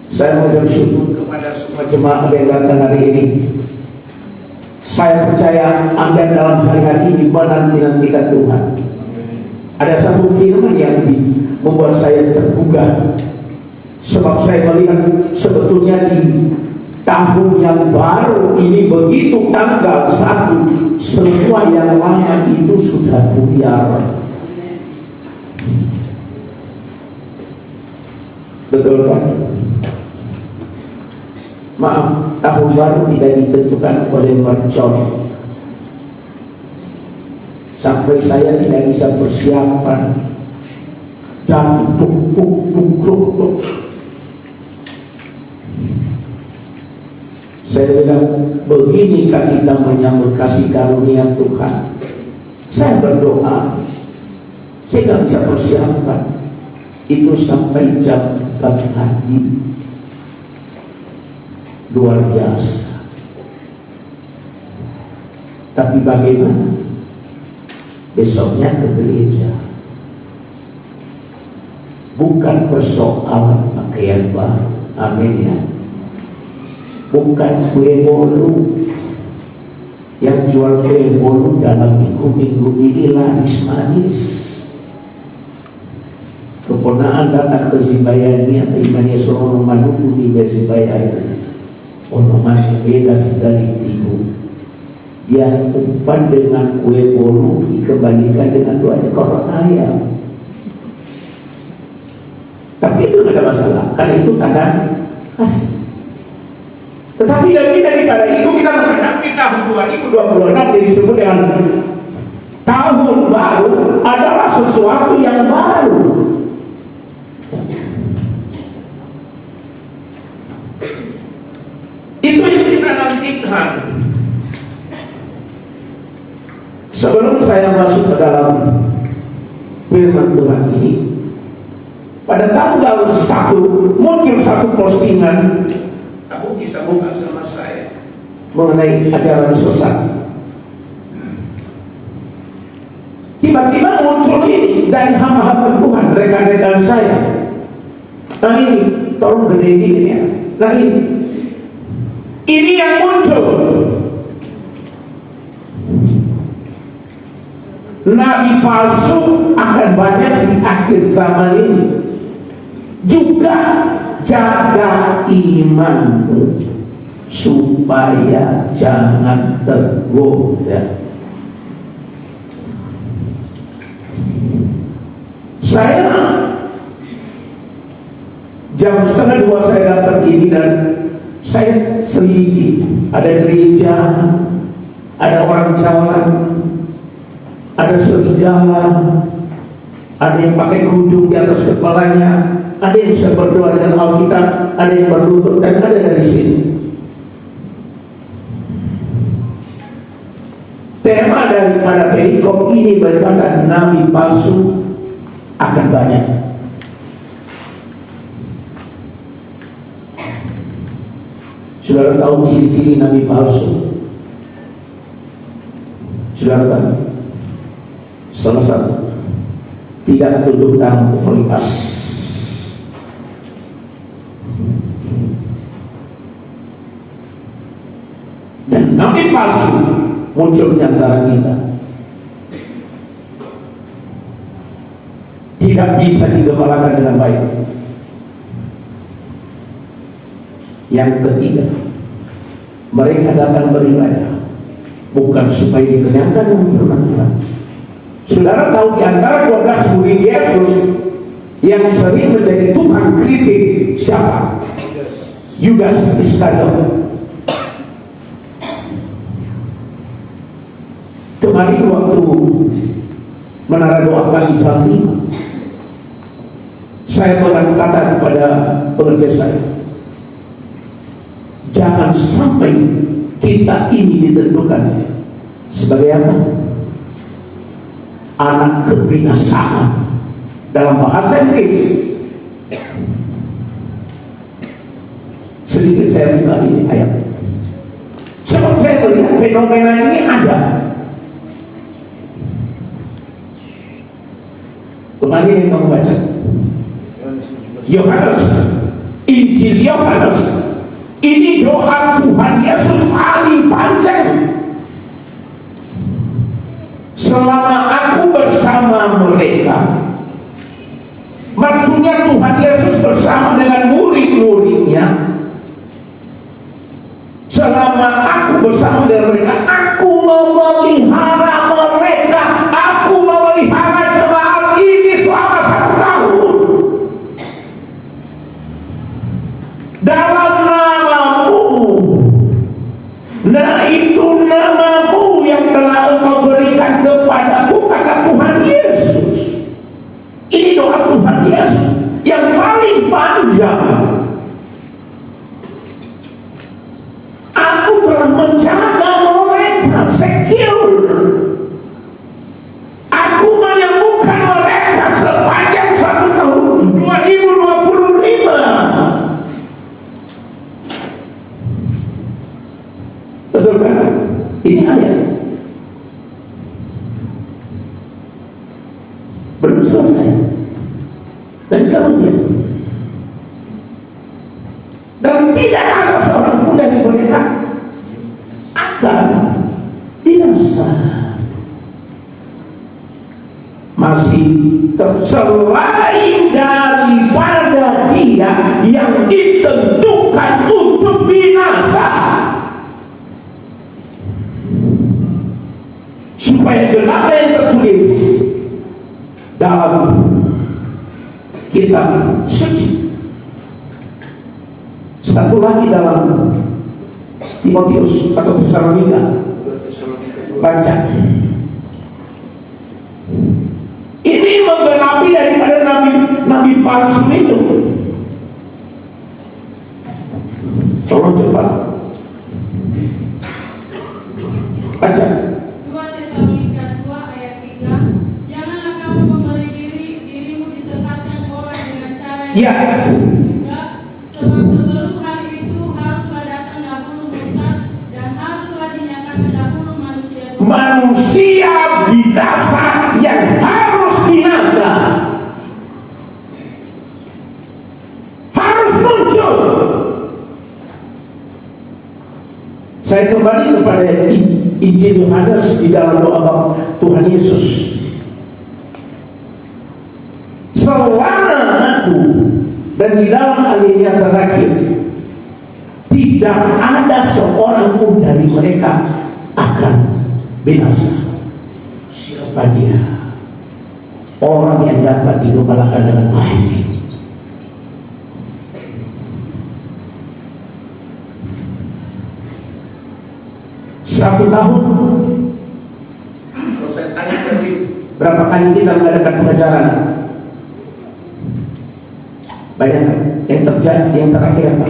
Saya mau bersyukur kepada semua jemaat yang datang hari ini. Saya percaya Anda dalam hari-hari ini menanti-nantikan Tuhan. Ada satu firman yang membuat saya tergugah, sebab saya melihat sebetulnya di tahun yang baru ini begitu tanggal 1, semua yang lama itu sudah buyar. Betul kan? Maaf, tahun baru tidak ditentukan oleh mercon. Sampai saya tidak bisa persiapan. Dan duk. Saya bilang, beginikah kita menyambut kasih karunia Tuhan? Saya berdoa, saya tidak bisa persiapan. Itu sampai jam 4 pagi. Luar biasa. Tapi bagaimana? Besoknya ke gereja. Bukan persoalan pakaian baru. Amin ya. Bukan kue bolu. Yang jual kue bolu dalam minggu-minggu ini laris manis. Keponaan datang ke Zibayani atau imannya seorang manuku di Zibayani. Onoman beda dari tibu. Dia umpan dengan kue bolu dikembalikan dengan 2 ekor ayam. Tapi itu tidak ada masalah, karena itu tanda kasih. Tetapi lebih daripada itu, kita menghadapi tahun 2026 disebut dengan tahun baru adalah sesuatu yang baru. Itu yang kita nantikan. Sebelum saya masuk ke dalam firman Tuhan ini, pada tanggal 1 muncul satu postingan. Kamu bisa buka sama saya mengenai ajaran sesat. Tiba-tiba muncul ini dari hamba-hamba Tuhan, rekan-rekan saya. Nah ini, tolong gedein ya. Nah ini yang muncul. Nabi palsu akan banyak di akhir zaman ini. Juga jaga imanmu supaya jangan tergoda. Saya jam 1:30 saya dapat ini dan saya selidiki. Ada gereja, ada orang jalan, ada serigala, ada yang pakai kudung di atas kepalanya, ada yang bisa berdoa dengan Alkitab, ada yang berlutut, dan ada dari sini. Tema daripada perikop ini berkata nabi palsu akan banyak. Saudara tahu ciri-ciri nabi palsu? Saudara tahu? Salah satu, tidak tunduk dalam otoritas. Dan nabi palsu muncul di antara kita. Tidak bisa digembalakan dengan baik. Yang ketiga, mereka datang beribadah bukan supaya dikenyangkan dengan firman Tuhan. Saudara tahu di antara 12 murid Yesus yang sering menjadi tukang kritik siapa? Yudas Iskariot. Kemarin waktu menara doa pagi jam 5, saya berkata kepada pekerja saya, jangan sampai kita ini ditentukan sebagai apa? Anak kebinasaan. Dalam bahasa Inggris, sedikit saya buka ini ayat. Sebab saya melihat fenomena ini ada. Kemarin yang kamu baca Yohanes, Injil Injil Yohanes, ini doa Tuhan Yesus paling panjang. Selama aku bersama mereka, maksudnya Tuhan Yesus bersama dengan murid-muridnya. Selama aku bersama dengan mereka, aku memelihara mereka, aku memelihara jemaat ini selama 1 tahun. Dalam namamu, nah itu namamu yang telah engkau berikan kepadaku, kata Tuhan Yesus. Ini doa Tuhan Yesus yang paling panjang. Aku telah menjaga mereka, secure. Aku menyembuhkan mereka sepanjang 1 tahun 2025. Betul kan? Ini ayat. Belum selesai. Dan kemudian, dan tidak ada seorang pun dari mereka akan binasa. Masih selain daripada dia yang ditentukan untuk binasa, supaya genap yang tertulis dalam kitab suci. Satu lagi dalam Timotius atau Tesalonika, baca. Ini menggenapi daripada nabi palsu itu. Tolong cepat baca. 2 Tesalonika 2 ayat 3. Janganlah kamu memberi dirimu disesatkan orang dengan cara yang juga, sebab sebelum hari itu haruslah datang dahulu Musa, dan haruslah dinyatakan dahulu manusia binasa yang harus binasa, harus muncul. Saya kembali kepada Injil Yohanes di dalam doa Tuhan Yesus. Selama aku, dan di dalam alinea terakhir, tidak ada seorang pun dari mereka akan binasa. Siapa dia? Orang yang dapat digembalakan dengan baik. Satu tahun, kalau saya tanya berapa kali kita mengadakan pengajaran? Bayangkan yang terjadi, yang terakhir apa?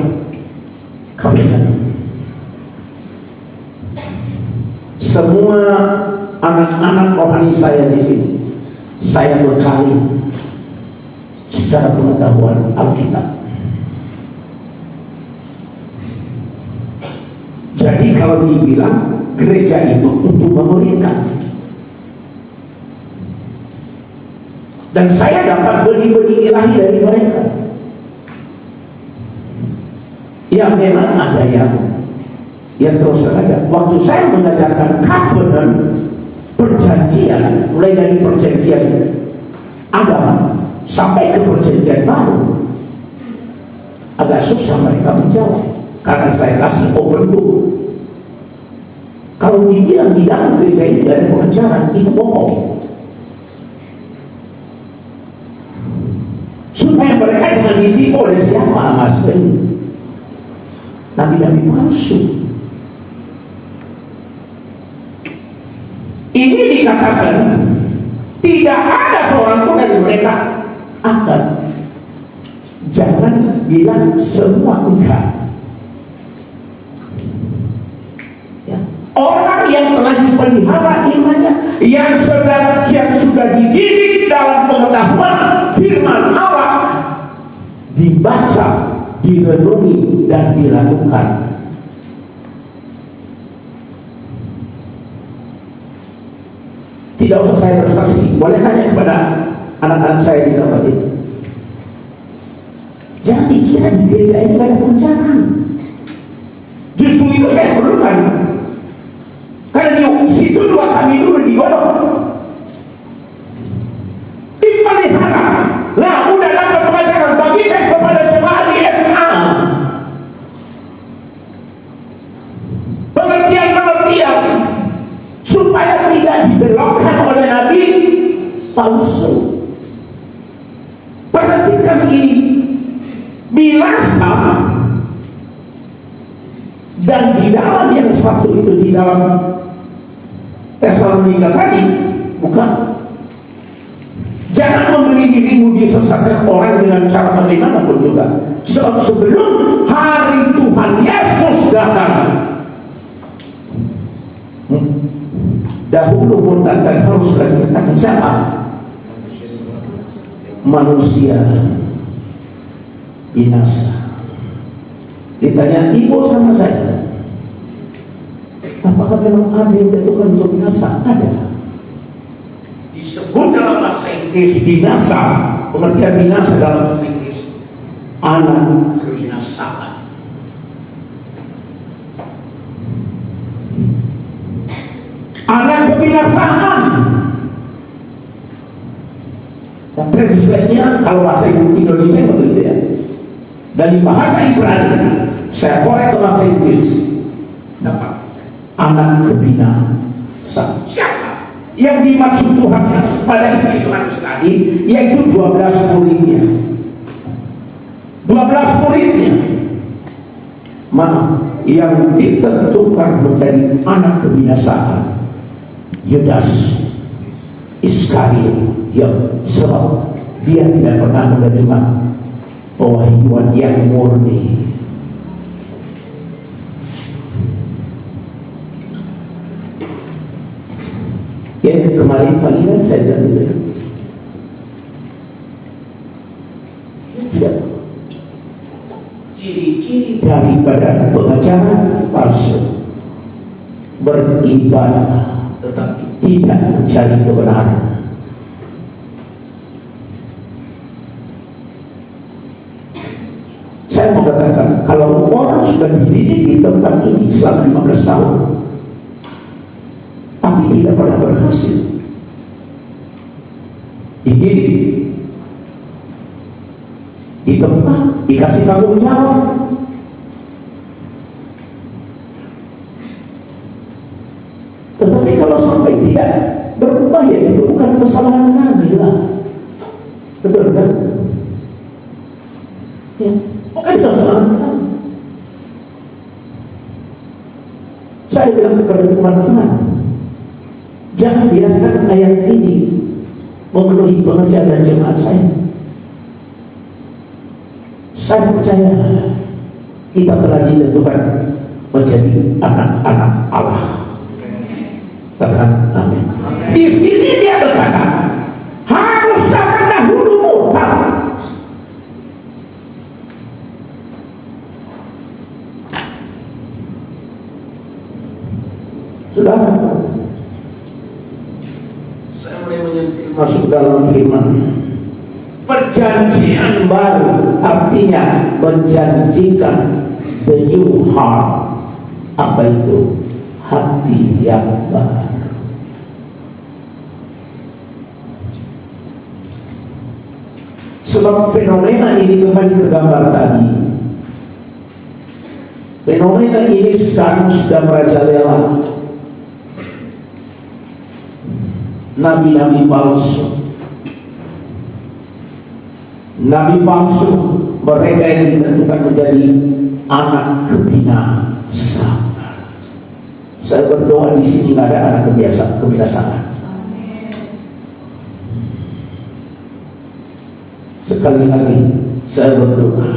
Kafirkan. Semua anak-anak rohani saya di sini, saya berkali secara pengetahuan Alkitab. Jadi kalau dibilang gereja itu untuk memuliakan, dan saya dapat benih-benih ilahi dari mereka. Ya memang ada yang terus saja. Waktu saya mengajarkan covenant, perjanjian, mulai dari perjanjian agama sampai ke perjanjian baru, agak susah mereka menjawab karena saya kasih open book. Kalau dibilang di dalam gereja ini tidak ada pengajaran, itu bohong. Supaya mereka jangan ditipu oleh siapa, Mas Ben, nabi-nabi palsu. Ini dikatakan tidak ada seorang pun dari mereka akan. Jangan bilang semua enggak. Ya. Orang yang telah dipelihara imannya, yang sudah dididik dalam pengetahuan firman Allah, dibaca, direnungi, dan dilakukan. Tidak usah saya bersaksi, boleh tanya kepada anak-anak saya di tempat itu. Jangan dikira di gereja ini ada perencanaan. Justru itu saya perlukan. Karena di situ dua kami dulu digodok, dipelihara. Nah, udah dapat pengajaran, bagikan kepada jemaat di SMA. Pengertian-pengertian supaya tidak dibelokkan oleh nabi palsu. Perhatikan ini, binasa. Dan di dalam yang satu itu, di dalam Tesalonika tadi, bukan. Jangan memberi dirimu disesatkan orang dengan cara bagaimanapun juga. Sebab sebelum hari Tuhan Yesus datang, dahulu murtad dan harus lagi datang siapa? Manusia binasa. Ditanya ibu sama saya, apakah memang ada yang ditentukan untuk binasa? Ada. Disebut dalam bahasa Inggris binasa. Pengertian binasa dalam bahasa Inggris, anak kebinasaan. Anak kebinasaan. Dan translate-nya kalau bahasa Indonesia begitu ya. Dan di bahasa Ibrani, saya korek ke bahasa Inggris, dapat anak kebinasaan. Siapa yang dimaksud Tuhan Yesus pada hitungan tadi? Yaitu 12 muridnya. 12 muridnya, maaf, yang ditentukan menjadi anak kebinasaan, Yudas Iskariot. Ya, sebab dia tidak pernah menerima pewahyuan yang murni. Ya, kemarin pagi kan saya bilang gitu. Tidak. Ciri-ciri daripada pengacara palsu, beribadah tetapi tidak mencari kebenaran. Saya mau katakan, kalau orang sudah dididik di tempat ini selama 15 tahun tapi tidak pernah berhasil, dididik di tempat, dikasih tanggung jawab, tetapi kalau sampai tidak berubah, ya itu bukan kesalahan Nabi lah. Betul kan? Ya, bukan kesalahan Nabi. Saya bilang kepada teman-teman, jangan biarkan ayat ini memenuhi pengerjaan dan jemaat saya. Saya percaya kita telah ditentukan menjadi anak-anak Allah. Katakan amin. Di sini dia berkata, harus dapat dahulu murtad. Sudah. Saya mulai menyentuh masuk dalam firman. Perjanjian baru artinya menjanjikan the new heart. Apa itu? Hati yang baru. Sebab fenomena ini kembali ke gambar tadi. Fenomena ini sekarang sudah merajalela. Nabi-nabi palsu, nabi palsu, mereka yang ditentukan menjadi anak kebinasaan. Saya berdoa di sini nggak ada anak kebinasaan. Sekali lagi saya berdoa,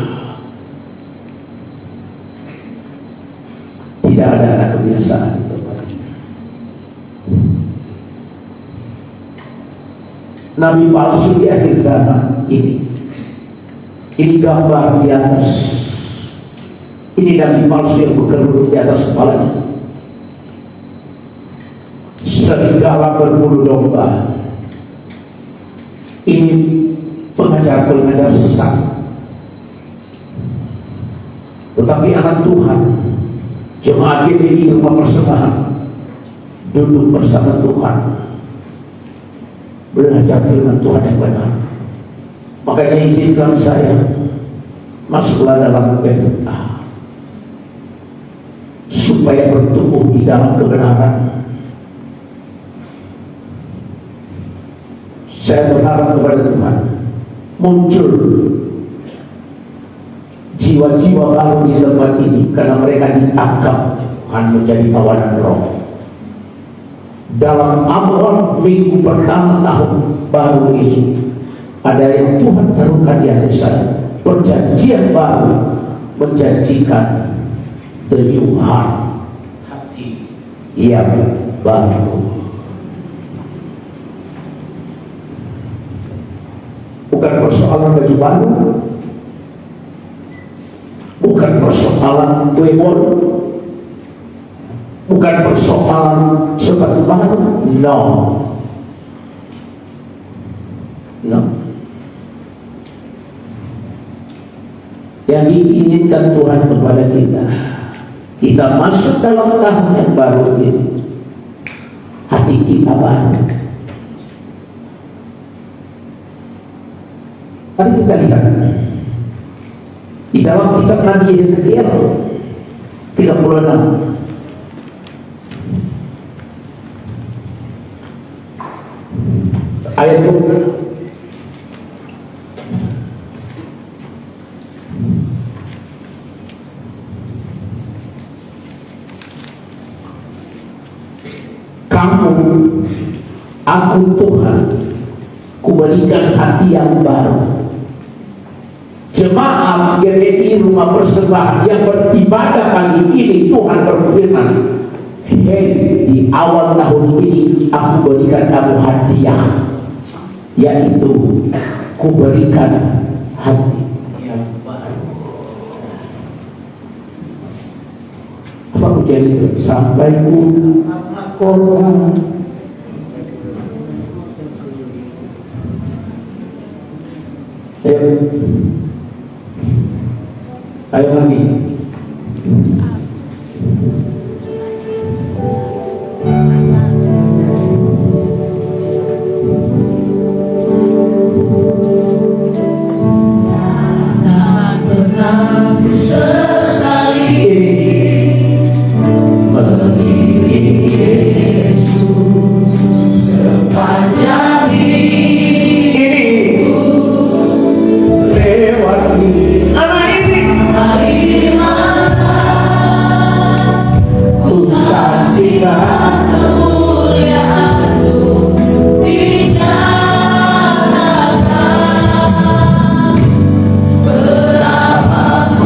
tidak ada anak kebinasaan. Nabi palsu di akhir zaman ini gambar di atas. Ini nabi palsu yang berkerudung di atas kepalanya. Serigala berbulu domba. Ini pengajar-pengajar sesat. Tetapi anak Tuhan, jemaat GBI Rumah Persembahan, duduk bersama Tuhan, belajar firman Tuhan yang benar. Makanya izinkan saya masuklah dalam PFA supaya bertumbuh di dalam kebenaran. Saya berharap kepada Tuhan muncul jiwa-jiwa baru di tempat ini, karena mereka ditangkap Tuhan menjadi tawanan roh. Dalam awal minggu pertama tahun baru ini, ada yang Tuhan taruhkan di hati saya, perjanjian baru, menjanjikan the new heart, hati yang baru. Bukan persoalan baju baru, bukan persoalan kue bol, bukan persoalan sepatu baru, no. Yang diinginkan Tuhan kepada kita masuk dalam tahun yang baru ini, hati kita baru. Mari kita lihat di dalam kitab Nabi Yeskiel 36. Ayat 20. Aku Tuhan, kuberikan hati yang baru. Jemaat GBI Rumah Persembahan yang beribadah kali ini, Tuhan berfirman, hei, di awal tahun ini aku berikan kamu hadiah, yaitu kuberikan hati yang baru. Apa ujian itu? Sampai pulang kota. Ayo mami. Tak pernah ku sesali mengiring Yesus sepanjang hidupku, Lewati air mata ku saksikan kemuliaan-Mu dinyatakan. Berapa ku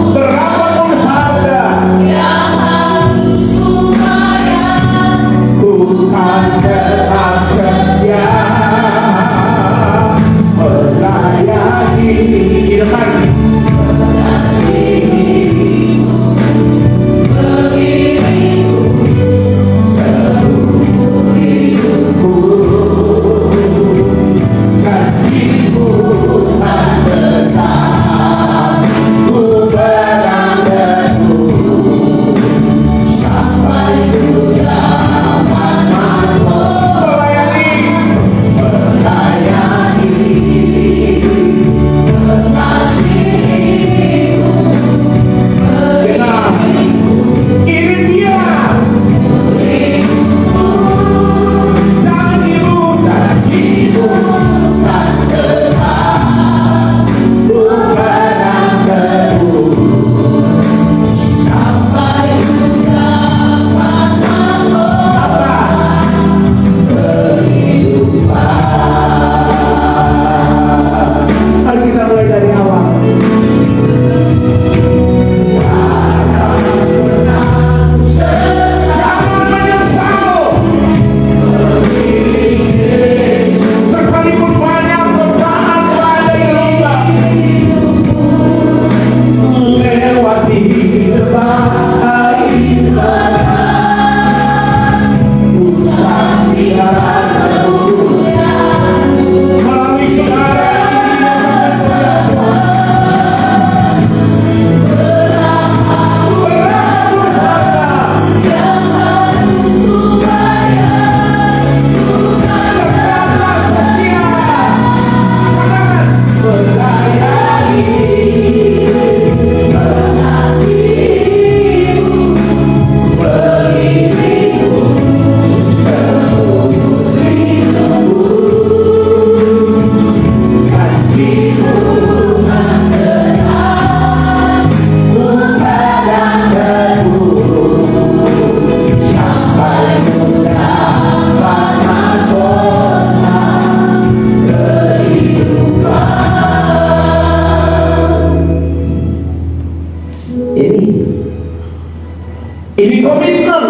Ini komitmen.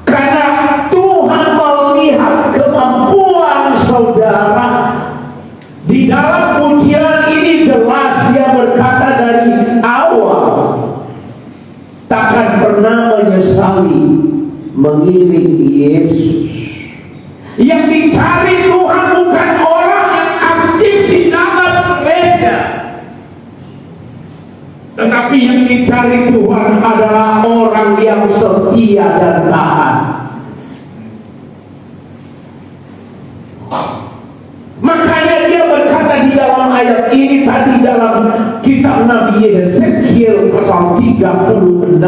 Karena Tuhan melihat kemampuan saudara. Di dalam pujian ini jelas dia berkata dari awal, takkan pernah menyesali mengiring Yesus. Yang dicari Tuhan bukan orang yang aktif di dalam gereja, tetapi yang dicari Tuhan adalah orang yang setia dan taat. Makanya dia berkata di dalam ayat ini tadi dalam kitab Nabi Yeskiel pasal 36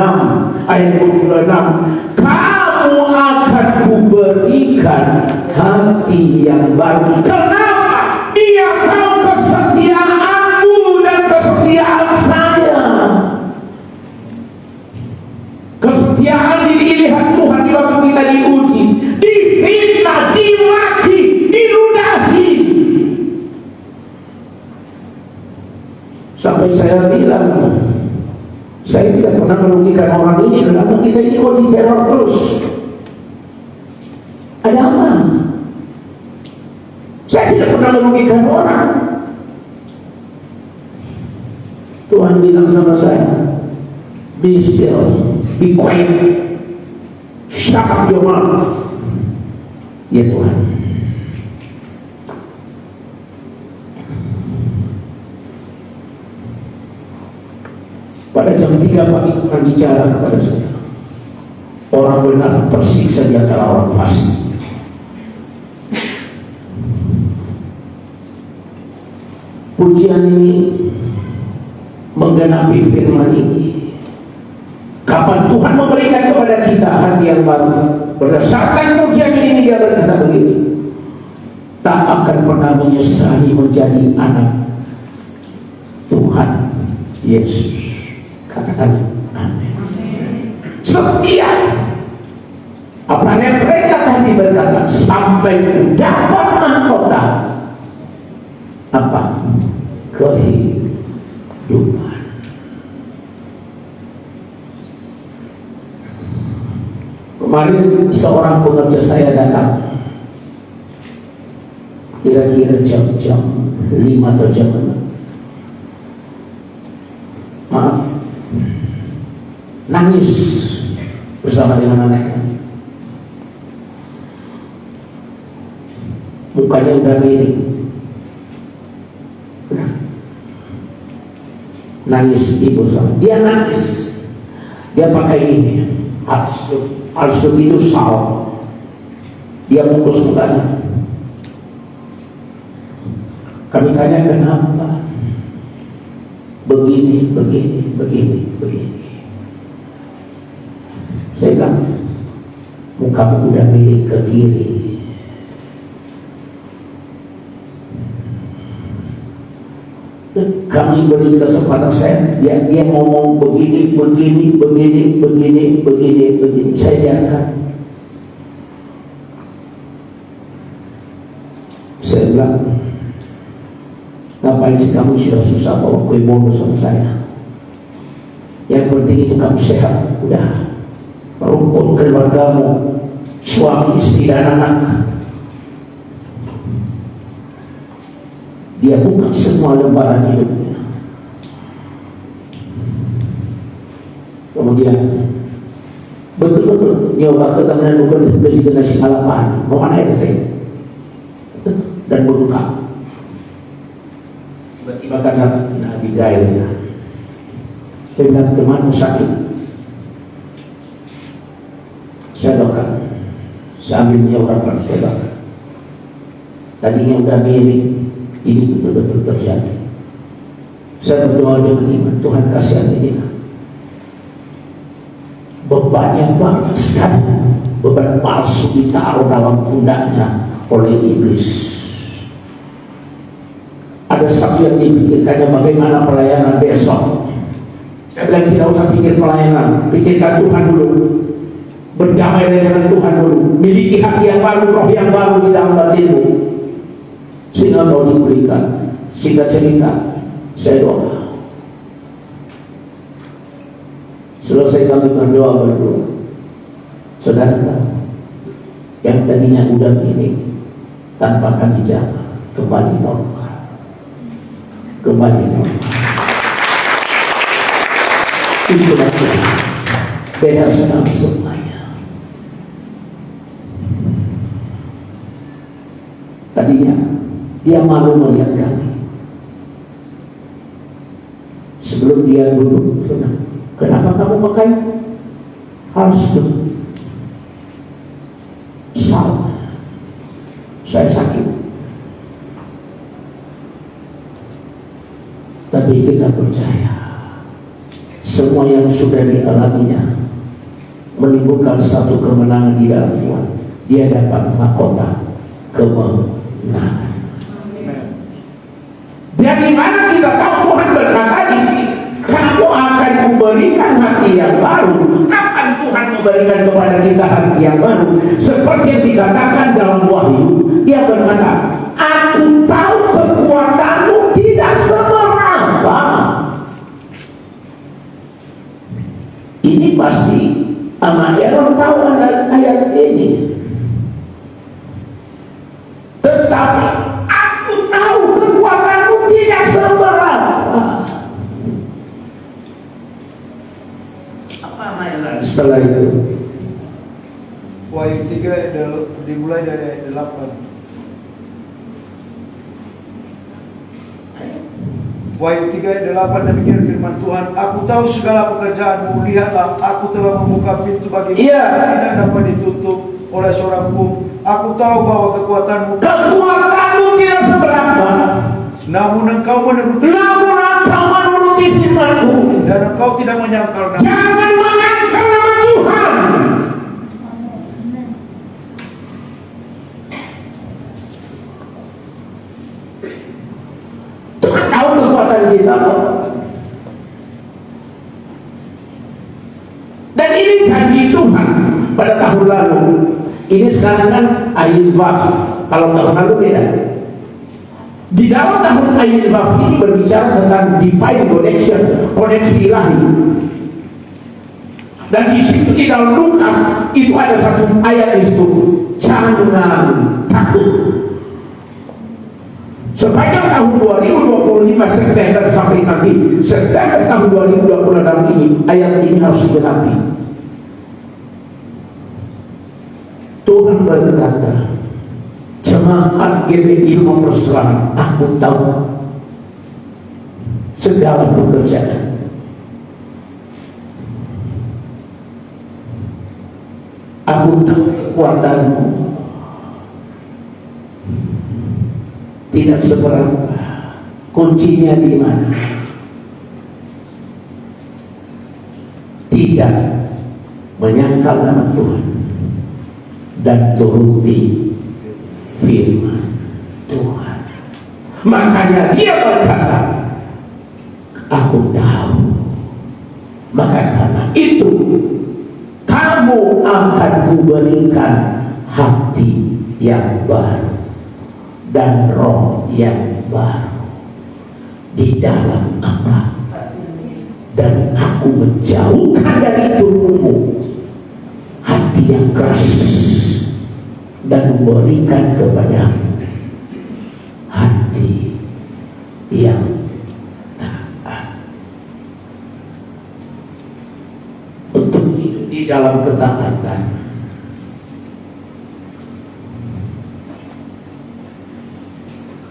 ayat 26, kamu akan kuberikan hati yang baru. Kenapa? Dia tahu kesetiaanmu dan kesetiaan saya. Kesetiaan dilihat Tuhan di waktu kita diuji, difitnah, dimaki, diludahi. Sampai saya bilang, saya tidak pernah merugikan orang ini. Kenapa kita ini kok diteror terus? Ada apa? Saya tidak pernah merugikan orang. Tuhan bilang sama saya, be still, be quiet, shut up your mouth. Ya Tuhan. Pada jam 3 pagi Tuhan bicara kepada saya, orang benar tersiksa di antara orang fasik. Pujian ini menggenapi firman ini. Kapan Tuhan memberikan kepada kita hati yang baru? Berdasarkan pujian ini dia berkata begini, tak akan pernah menyesali menjadi anak Tuhan Yesus. Katakan amin. Setia. Apa yang mereka tadi berkata, sampai dapat mahkota apa? Kehidupan. Kemarin seorang pekerja saya datang, kira-kira jam 5 atau jam 6. Maaf, nangis bersama dengan anaknya. Mukanya udah miring, nangis ibu sama dia, nangis. Dia pakai ini halsduk itu sal, dia bungkus mukanya. Kami tanya kenapa? Begini. Saya bilang, mukamu udah miring ke kiri. Kami beri kesempatan saya, dia ngomong begini. Saya biarkan. Saya bilang, ngapain sih kamu susah bawa kue bonus sama saya? Yang penting itu kamu sehat, udah. Rumput keluargamu, suami, istri, dan anak. Dia buka semua lembaran hidupnya. Kemudian betul-betul nyoba ketemu bukan bersih dengan si alapan, mau mana ya saya? Dan berbuka. Tiba-tiba kata Nabi Gailnya, saya bilang, temanmu sakit. Saya doakan, sambil menyawarkan, saya doakan. Tadinya udah miring, ini betul-betul terjadi. Saya berdoa dengan iman, Tuhan kasihani dia. Bebannya banyak sekali, beban palsu ditaruh dalam pundaknya oleh iblis. Ada satu yang dipikirkannya bagaimana pelayanan besok. Saya bilang tidak usah pikir pelayanan, pikirkan Tuhan dulu. Berdamai dengan Tuhan dulu, miliki hati yang baru, roh yang baru di dalam batinmu, sehingga kau diberikan. Singkat cerita, saya doa. Setelah Selesai kami berdoa berdua, saudara, yang tadinya udang ini tanpa kami jaga kembali normal, kembali normal. Itulah beda sekali semuanya. Tadinya dia malu melihat kami. Sebelum dia duduk, kenapa kamu pakai halsband? Salah, saya sakit. Tapi kita percaya semua yang sudah dialaminya menimbulkan satu kemenangan di dalam Tuhan. Dia dapat mahkota kemenangan. Dari mana kita tahu? Tuhan berkata ini, kamu akan memberikan hati yang baru. Kapan Tuhan memberikan kepada kita hati yang baru? Seperti yang dikatakan dalam Wahyu, dia berkata, aku tahu kekuatanmu tidak seberapa. Ini pasti Aaron tahu ayat ini. Tetapi aku tahu kekuatanmu tidak seberapa. Apa mainan setelah itu? Wahyu 3 dimulai dari ayat 8. Wahyu 3 ayat 8, demikian firman Tuhan, aku tahu segala pekerjaanmu, lihatlah aku telah membuka pintu bagimu tidak dapat ditutup oleh seorang pun. Aku tahu bahwa kekuatanmu tidak seberapa, namun engkau menuruti firman-Ku, dan engkau tidak menyangkal nama. Jangan menyangkal nama Tuhan. Tuhan tahu kekuatan kita. Dan ini janji Tuhan pada tahun lalu. Ini sekarang kan Ayil Waf. Kalau tahun lalu beda. Di dalam tahun Ayil Waf ini berbicara tentang divine connection, koneksi ilahi. Dan di situ di dalam Lukas itu ada satu ayat di situ, jangan takut. Sepanjang tahun 2025 September sampai nanti September tahun 2026 ini, ayat ini harus digenapi. Tuhan berkata, jemaat GBI nomor 100, aku tahu segala pekerjaan. Aku tahu kekuatanmu tidak seberapa. Kuncinya di mana? Tidak menyangkal nama Tuhan dan turuti firman Tuhan. Makanya dia berkata, aku tahu. Maka karena itu kamu akan kuberikan hati yang baru dan roh yang baru di dalam apa? Dan aku menjauhkan dari tubuhmu hati yang keras dan memberikan kepadamu hati yang taat. Untuk hidup di dalam ketaatan,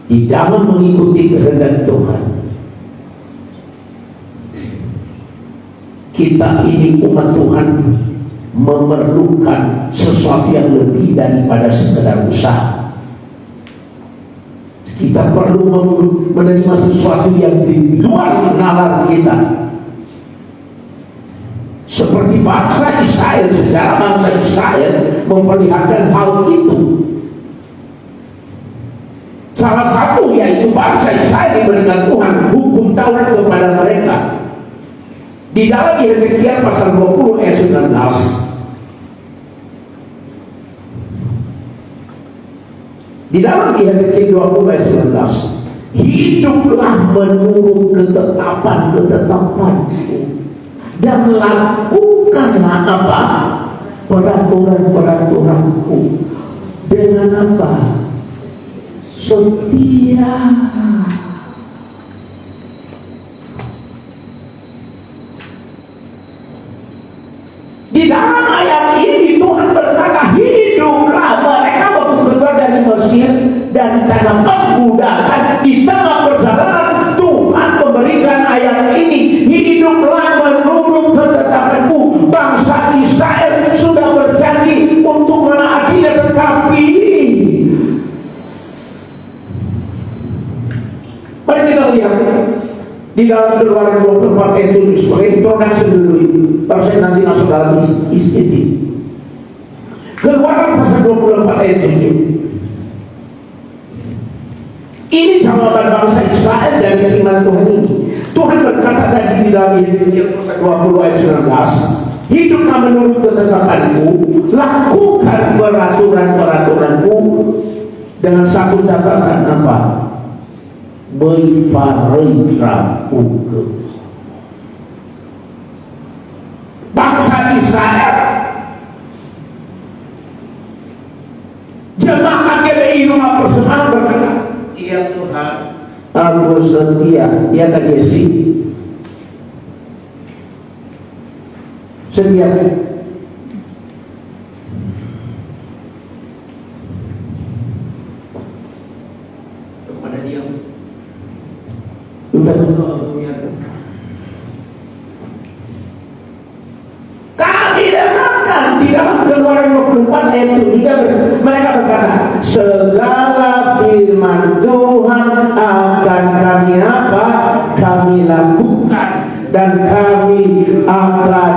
di dalam mengikuti kehendak Tuhan, kita ini umat Tuhan memerlukan sesuatu yang lebih daripada sekedar usaha. Kita perlu menerima sesuatu yang di luar nalar kita. Seperti bangsa Israel, sejarah bangsa Israel memperlihatkan hal itu. Salah satu yaitu bangsa Israel diberikan Tuhan hukum Taurat kepada mereka. Di dalam Yehezkiel pasal 20 ayat 19, di dalam Yehezkiel 20 ayat 19, hiduplah menurut ketetapan-ketetapanku dan lakukanlah apa? Peraturan-peraturanku. Dengan apa? Setia. Di dalam ayat ini Tuhan berkata, hiduplah mereka waktu keluar dari Mesir, dari tanah perbudakan. Di tengah perjalanan Tuhan memberikan ayat ini, hiduplah menurut ketetapanku. Bangsa Israel sudah berjanji untuk menaatinya, tetapi mari kita lihat di dalam Keluaran 24 ayat 7 sebagai introduksi dulu ini, baru saya nanti masuk dalam isi. Keluaran pasal 24 ayat 7. Ini jawaban bangsa Israel dari firman Tuhan ini. Tuhan berkata tadi di dalam Yeskiel pasal 20 ayat 19, hiduplah menurut ketetapanku, lakukan peraturan-peraturanku, dengan satu catatan apa? Meifaritraku. Bangsa Israel, jemaat GBI Rumah Persembahan berkata, iya Tuhan, aku setia. Dia tadi Yesi setia. Kepada dia kami dengarkan di dalam Keluaran 24 ayat 7, mereka berkata, segala firman Tuhan akan kami apa? Kami lakukan, dan kami akan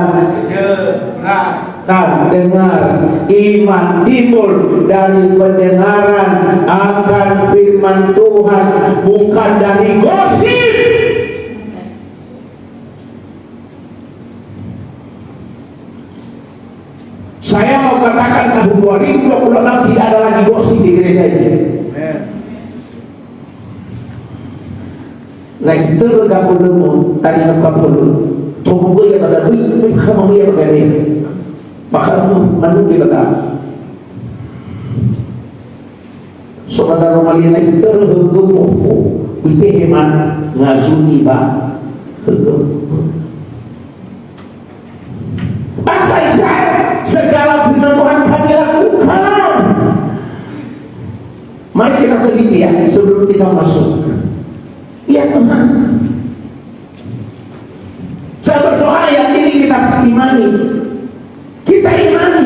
dengar. Iman timbul dari pendengaran akan firman Tuhan, bukan dari gosip. Saya mau katakan tahun 2026 tidak ada lagi gosip di gereja ini. Nah itu gak perlu tadi apa perlu tunggu ya pada kamu ya begini maka menunggu kita sobat Romalia itu terhubung itu hemat ngazuni ba bangsa Israel segala firman Tuhan kami lakukan. Mari kita teliti ya sebelum kita masuk. Ya Tuhan, saya berdoa yang ini kita imani. Kita imani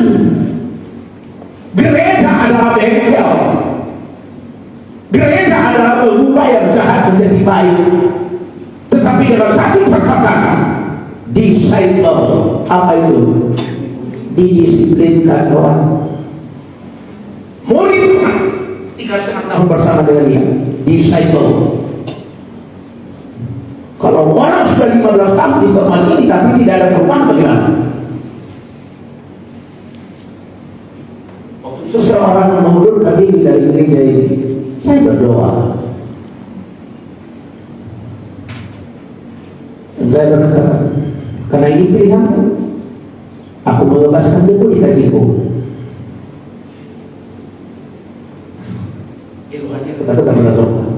gereja adalah bengkel, gereja adalah mengubah yang jahat menjadi baik. Tetapi dengan satu catatan, disciple. Apa itu? Didisiplinkan orang. Murid 3,5 tahun bersama dengan dia, disciple. Kalau orang sudah 15 tahun di tempat ini tapi tidak ada perubahan, bagaimana? Waktu seseorang mengundurkan diri dari gereja ini, saya berdoa. Dan saya berkata, karena ini pilihan, aku membebaskan dia pun dikatiku. Ilmuannya kata-kata menazarkan.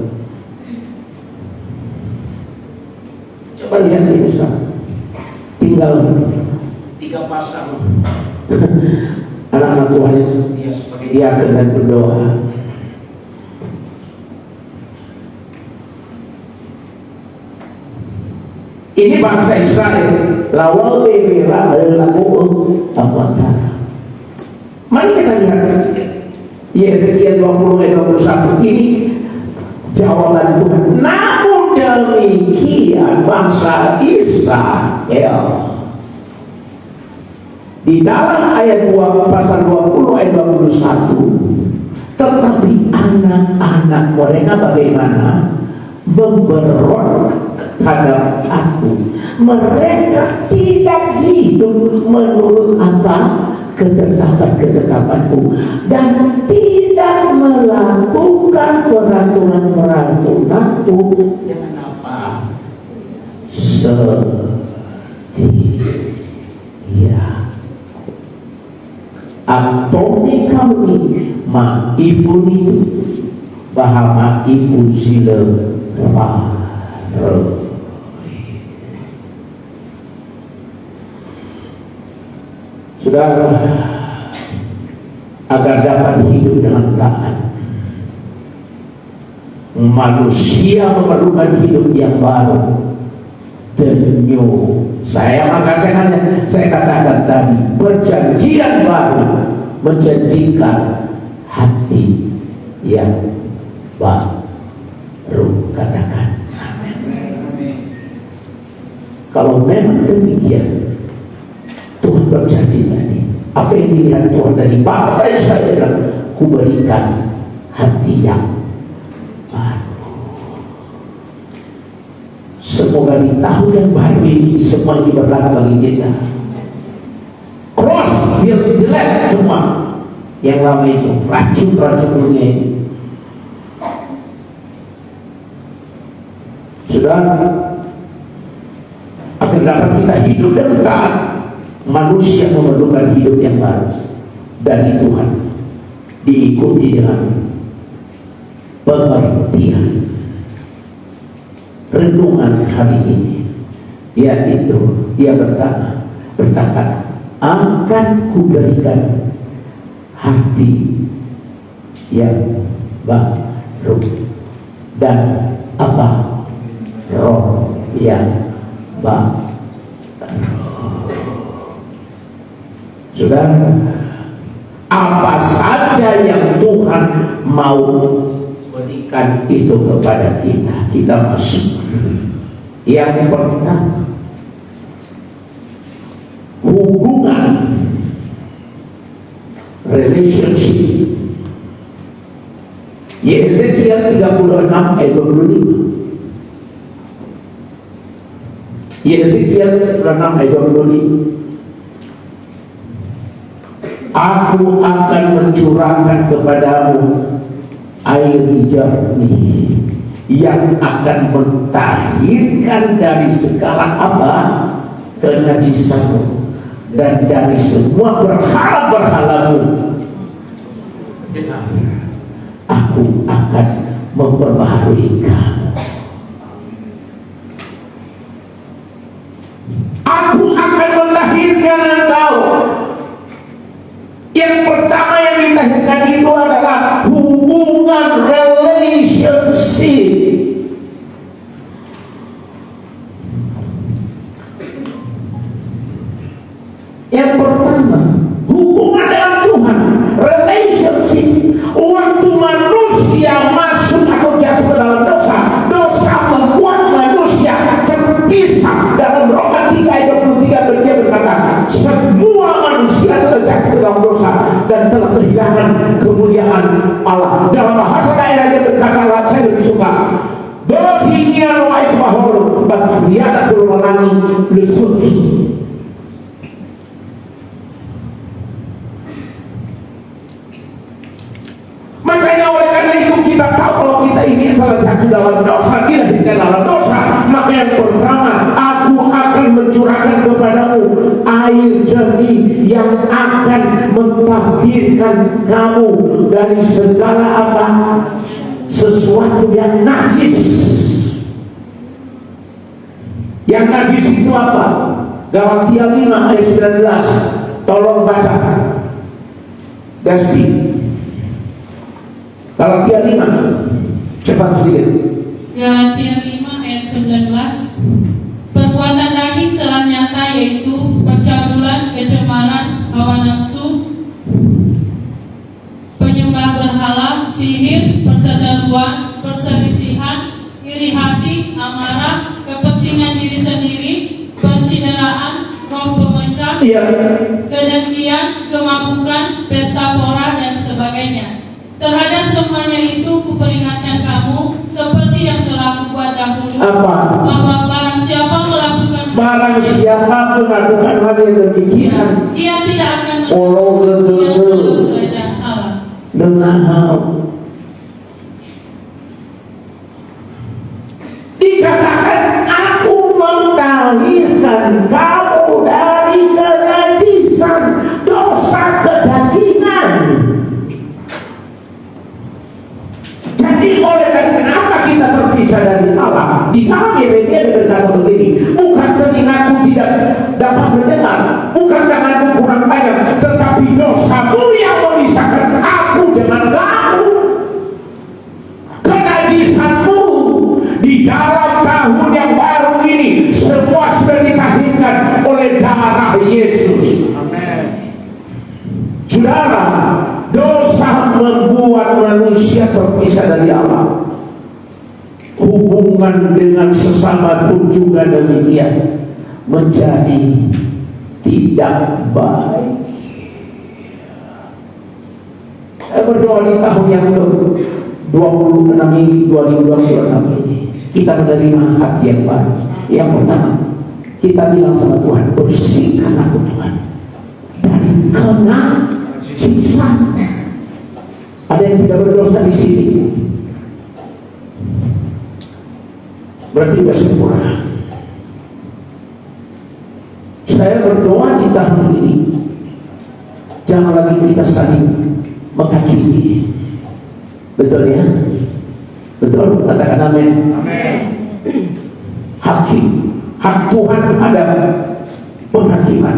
Coba lihat ini sekarang, tinggal 3 pasang anak-anak Tuhan yang setia sebagai diaken dan berdoa. Ini bangsa Israel lawal bebela lalu amatara. Mari kita lihat Yeskiel 20 ayat 21 ini jawaban Tuhan. Namun demikian bangsa Israel di dalam ayat 2 pasal 20 ayat 21, tetapi anak-anak mereka bagaimana? Memberontak terhadap aku. Mereka tidak hidup menurut apa? Ketetapan-ketetapanku, dan tidak melakukan peraturan-peraturanku. Dengan apa? Setia. atoni kami maifun itu bahama ifun sila faro. Saudara, agar dapat hidup dengan taat, manusia memerlukan hidup yang baru. Saya katakan tadi, perjanjian baru menjanjikan hati yang baru. Katakan amin. Kalau memang demikian, Tuhan berjanji tadi, apa yang dilihat Tuhan dari bapa saya bilang, ku berikan hati yang baru. Semoga di tahun yang baru ini semua ini berlaku bagi kita. Cross, jelek semua yang lama itu, racun-racun dunia ini. Sudah, agar dapat kita hidup dengan taat, manusia memerlukan hidup yang baru dari Tuhan, diikuti dengan pengertian. Renungan hari ini, yaitu dia berkata, akan kuberikan hati yang baru dan apa, roh yang baru. Sudah, apa saja yang Tuhan mau berikan itu kepada kita, kita masuk. Yang pertama, hubungan, relationship. Yezekiel 36 ayat 25. Yezekiel 36 ayat 25. Aku akan mencurahkan kepadamu air jernih yang akan mentahirkan dari segala apa, kenajisanmu dan dari semua berhala-berhalamu. Aku akan memperbaharui kamu. Aku akan mentahirkan engkau. Yang pertama yang ditahirkan itu adalah hubungan, relationship. Yang pertama, hubungan dengan Tuhan, relationship. Waktu manusia masuk atau jatuh ke dalam dosa, dosa membuat manusia terpisah. Dalam Roma 3 ayat 23 dia berkata, semua manusia telah jatuh ke dalam dosa dan telah kehilangan kemuliaan Allah. Dalam bahasa daerah dia berkata, saya lebih suka dosinya roai baholo bagian keluarangi lesuki. Makanya oleh karena itu kita tahu kalau kita ini telah jatuh dalam dosa, dilahirkan dalam dosa, maka yang pertama, aku akan mencurahkan kepadamu air jernih yang akan mentahirkan kamu dari segala apa, sesuatu yang najis. Yang najis itu apa? Galatia 5 ayat 19. Tolong baca. Gasti. Galatia 5. Cepat sedikit. Galatia 5 ayat 19. Perbuatan daging telah nyata, yaitu percabulan, kecemaran, hawa nafsu, penyembah berhala, sihir, perseteruan, perselisihan, iri hati, amarah, kepentingan diri sendiri, pencideraan, roh pemecah, kedengkian, kemabukan, pesta pora, dan sebagainya. Terhadap semuanya itu kuperingatkan kamu, seperti yang telah kubuat dahulu, bahwa barang siapa melakukan hal yang demikian, ia tidak akan mengenal kerajaan Allah. Dengan hal dikatakan, aku mentahirkan kamu dari kenajisan dosa kedagingan. terpisah dari Allah. Di dalam Yeremia berkata begini, bukan telingaku tidak dapat mendengar, bukan tanganku kurang tajam, tetapi dosamu yang memisahkan aku dengan kamu. Kenajisanmu di dalam tahun yang baru ini semua sudah ditahirkan oleh darah Yesus. Amin. Saudara, dosa membuat manusia terpisah dari Allah. Hubungan dengan sesama pun juga demikian, menjadi tidak baik. Saya berdoa di tahun yang ke-26 ini, 2026 ini, kita menerima hati yang baru. Yang pertama, kita bilang sama Tuhan, bersihkan aku Tuhan dari kenajisan. Ada yang tidak berdosa di sini, berarti tidak sempurna. Saya berdoa di tahun ini, jangan lagi kita saling menghakimi. Betul ya? Betul, katakan amin. Amin. Hakim, hak Tuhan ada penghakiman,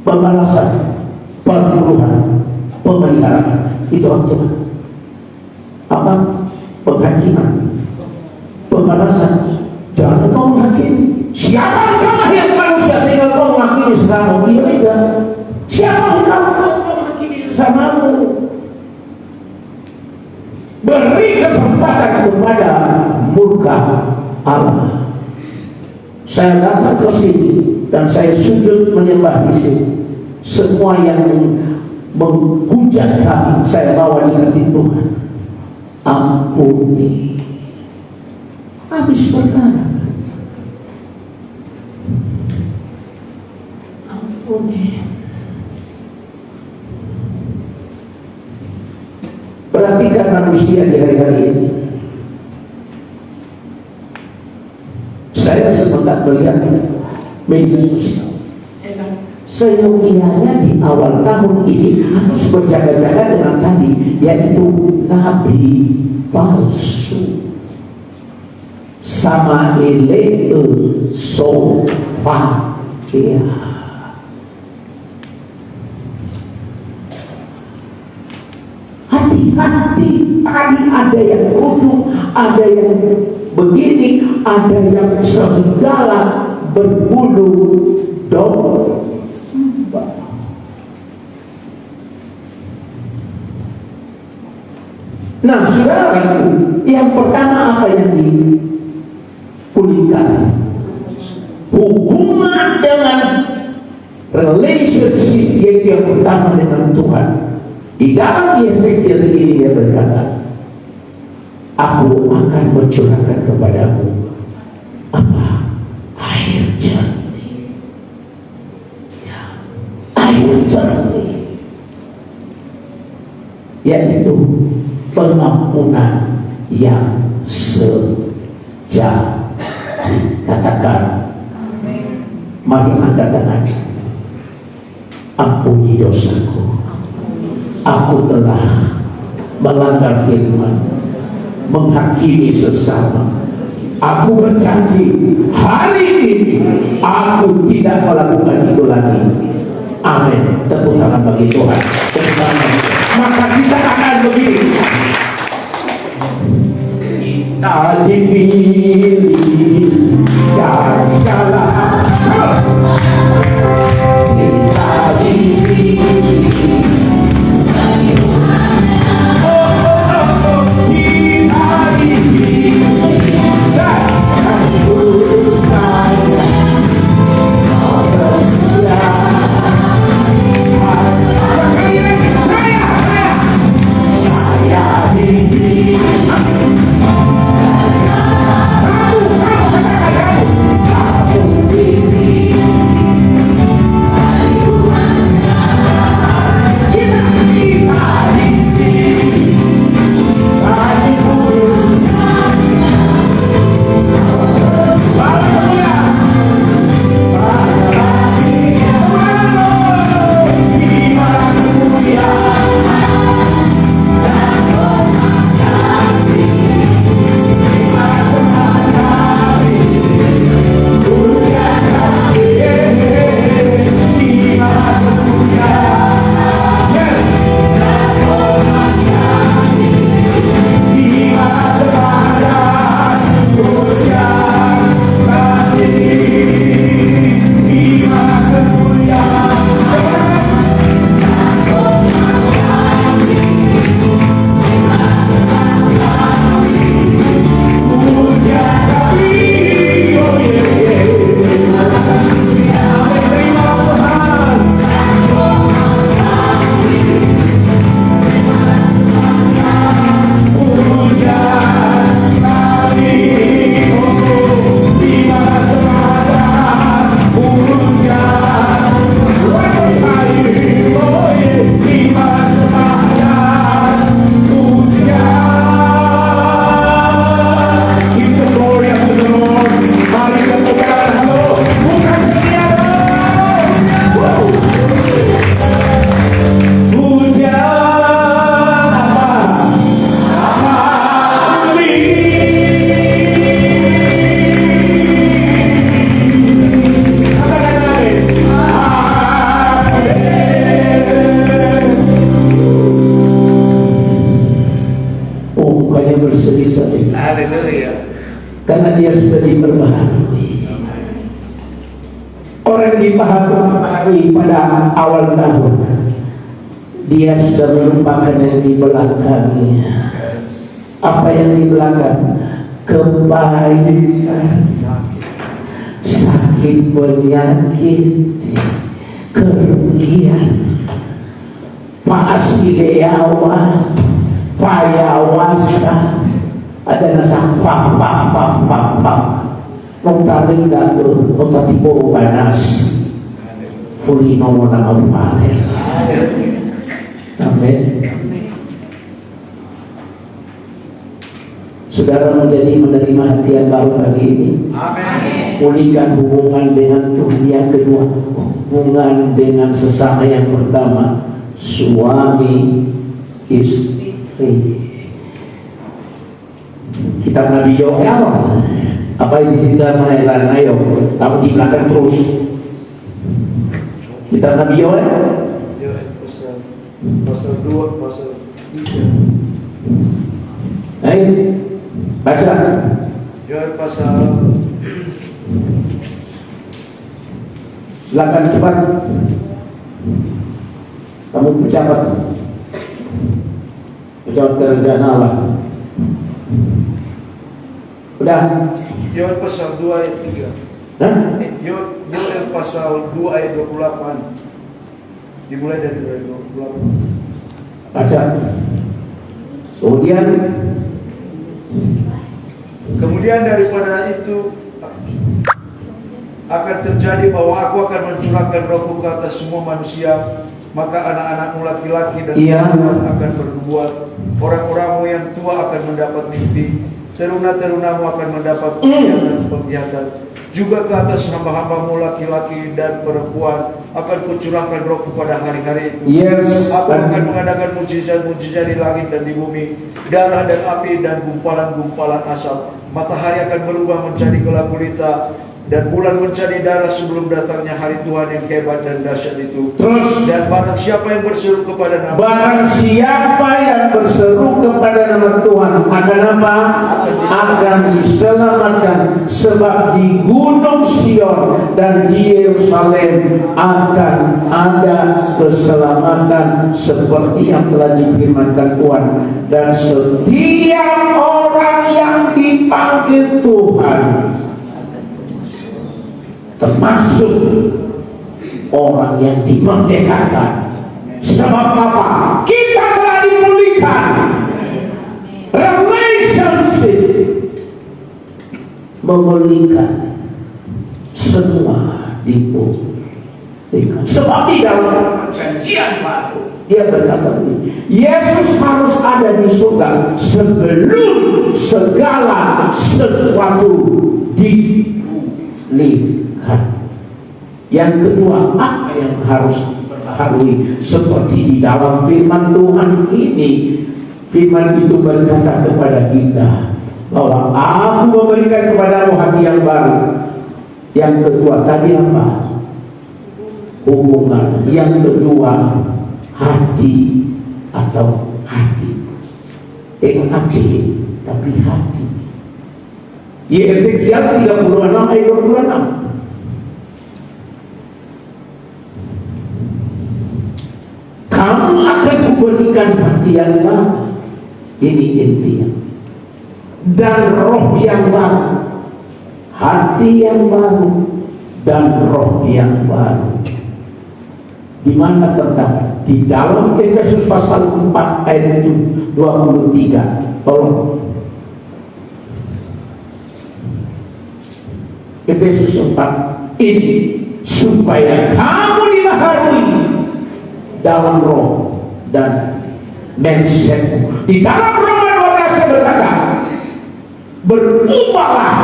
pembalasan, perburuhan, pemeliharaan. Itu hak Tuhan. Apa? Penghakiman, pembalasan. Jangan kau menghakimi. Siapakah yang manusia sehingga kau menghakimi sesamamu? Dia tidak. Siapa kau menghakimi sesamamu? Beri kesempatan kepada murka Allah. Saya datang ke sini dan saya sujud menyembah di sini. Semua yang menghujat kami, saya bawa di hati Tuhan. Ampuni. Habis perkara. Ampuni. Perhatikan manusia di hari-hari ini. Saya sempat melihat media sosial. Seyogianya di awal tahun ini harus berjaga-jaga dengan tadi, yaitu nabi palsu. Sama ele sofa dia. Hati-hati, tadi ada yang kudu, ada yang begini, ada yang segala berbulu domba. Nah, saudara, yang pertama apa yang dipulihkan? Hubungan dengan relationship, yaitu yang pertama dengan Tuhan. Di dalam Yesekiel ini dia berkata, aku akan mencurahkan kepadamu apa? Air jernih. Ya, air jernih, yaitu pengampunan yang sejati. Katakan, mari angkat tangan. Ampuni dosaku. Aku telah melanggar firman, menghakimi sesama. Aku berjanji hari ini aku tidak melakukan itu lagi. Amin. Tepuk tangan bagi Tuhan. Tepuk tangan. Maka kita akan begini. Kita dipilih dari salah. Kita dipilih. Kamu dia sudah diperbaharui. Orang diperbaharui pada awal tahun, dia sudah melupakan yang di belakangnya. Apa yang di belakang? Kebaikan, sakit, penyakit, kerugian, fasileawa, fayawasa, ada nasa fa notari datu notatibo banas fulino mona mafale. Amin. Saudara menjadi menerima hati yang baru pagi ini. Amin. Pulihkan hubungan dengan Tuhan. Yang kedua, hubungan dengan sesama. Yang pertama, suami istri. Kitab Nabi Yoel, apa yang disita Maheran? Ayo, kamu di belakang terus. Kitab Nabi Yoel, pasal 2, pasal 3. ayo baca. Yoel pasal, silakan cepat. Kamu pejabat kerajaan Allah. Udah. Yoel pasal 2 ayat 3. Hah? Yoel pasal 2 ayat 28. Dimulai dari ayat 28. Baca. Kemudian daripada itu akan terjadi bahwa aku akan mencurahkan rohku ke atas semua manusia, maka anak-anakmu laki-laki dan perempuan akan bernubuat, orang-orangmu yang tua akan mendapat mimpi, teruna-terunamu akan mendapat penglihatan. Juga ke atas hamba-hambamu laki-laki dan perempuan akan kucurahkan rohku pada hari-hari itu. Aku akan mengadakan mujizat-mujizat di langit dan di bumi, darah dan api dan gumpalan-gumpalan asap. Matahari akan berubah menjadi gelap gulita dan bulan menjadi darah sebelum datangnya hari Tuhan yang hebat dan dahsyat itu. Terus, dan barang siapa yang berseru kepada nama Tuhan akan apa? Akan diselamatkan. Sebab di Gunung Sion dan di Yerusalem akan ada keselamatan seperti yang telah difirmankan Tuhan. Dan setiap orang yang dipanggil Tuhan, termasuk orang yang dimerdekakan. Sebab apa? Kita telah dipulihkan. Relationship memulihkan, semua dipulihkan. Sebab di dalam perjanjian baru dia berkata begini, Yesus harus ada di surga sebelum segala sesuatu dipulihkan. Yang kedua, apa yang harus diperbaharui? Seperti di dalam firman Tuhan ini, firman itu berkata kepada kita bahwa aku memberikan kepadamu hati yang baru. Yang kedua tadi apa? Hubungan. Yang kedua, hati atau hati. hati, tapi hati. Yeskiel 36 ayat 26. Kamu akan kuberikan hati yang baru. Ini intinya. Dan roh yang baru, hati yang baru, dan roh yang baru. Di mana terdapat? Di dalam Efesus pasal 4 ayat 23. Tolong. Efesus 4 ini supaya kamu dibaharui dalam roh dan mindset. Di dalam Roma 12 saya berkata, berubahlah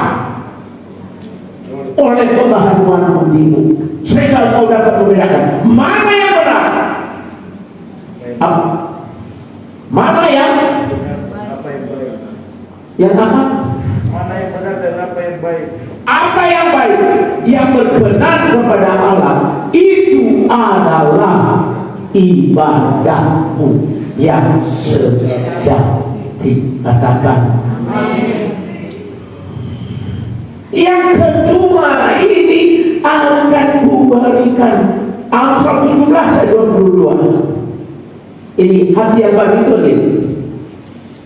oleh pembaharuan hatimu sehingga kau dapat membedakan mana yang benar, mana yang baik, yang apa, mana yang benar dan apa yang baik. Apa yang baik, yang berkenan kepada Allah, itu adalah ibadahmu yang sejati. Katakan. Yang kedua ini akan kuberikan. Amsal 17 ayat 22. Ini hati yang baru itu aja.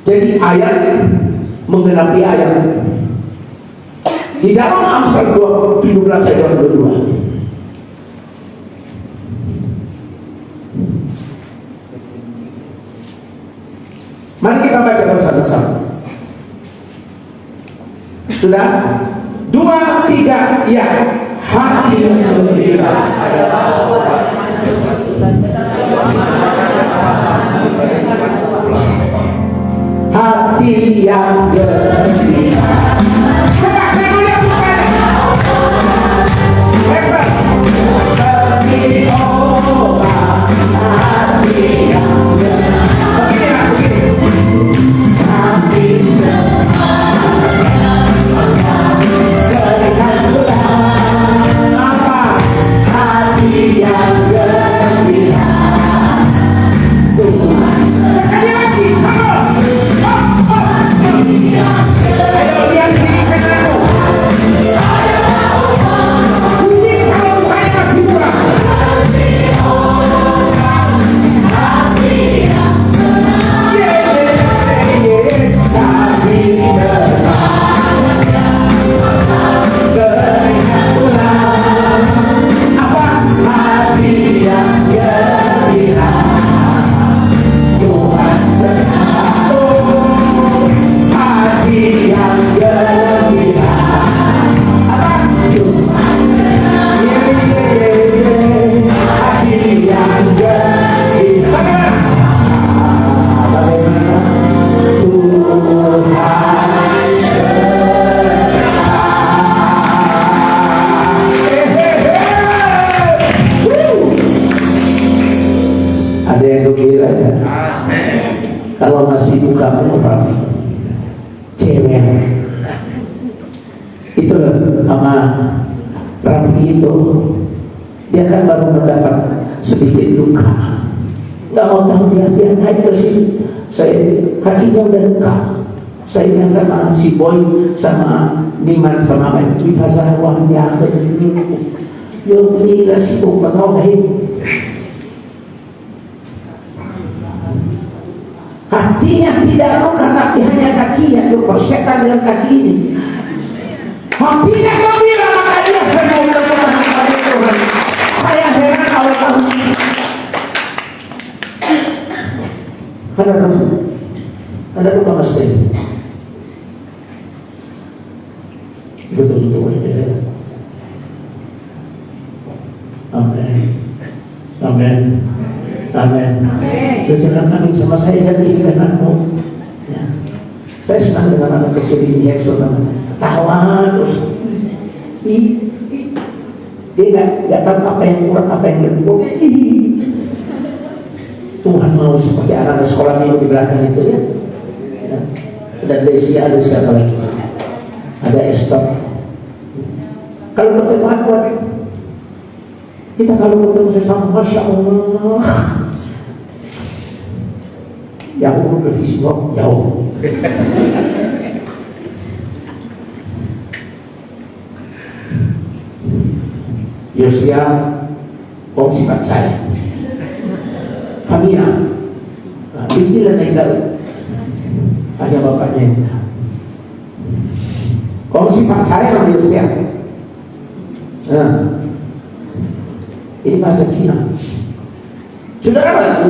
Jadi ayat menggenapi ayat. Di dalam Amsal 17 ayat 22. Mari kita baca bersama-sama. Sudah? 2, 3, ya. Hati yang gembira adalah obat. Hati yang gembira. Coba saya mau lihat bukannya. Lexer. Demi obat hati yang gembira. Begini. Hati kalau masih buka orang cewek itu sama Raffi itu, dia kan baru mendapat sedikit duka, nggak mau tahu dia naik ke sini. Saya hatinya udah duka. Saya sama si Boy sama Niman sama di fasa wahnya yo ini kasih buka tahu hatinya tidak luka, tapi hanya kakinya itu persetan dengan kaki ini. Hatinya gembira, maka dia sedang berdoa kepada Tuhan. Saya heran kalau tahu. Ada luka Mas Teh. Betul-betul ya. Amin. Amin. Amin. Jangan amin sama saya dan ini kananmu. Ya. Saya senang dengan anak kecil ini yang sudah tawa terus. Dia nggak tahu apa yang kurang, apa yang lebih. Tuhan mau seperti anak sekolah minggu di belakang itu ya. Dan Desi ada siapa lagi? Ada Esther. Kalau ketemu aku, kita kalau ketemu sesama, Masya Allah. Yang umur revisi jauh. Yosia, sifat saya. Hamia, inilah naik daun. Hanya bapaknya yang sifat saya nama Yosia. Ini bahasa Cina. Saudara,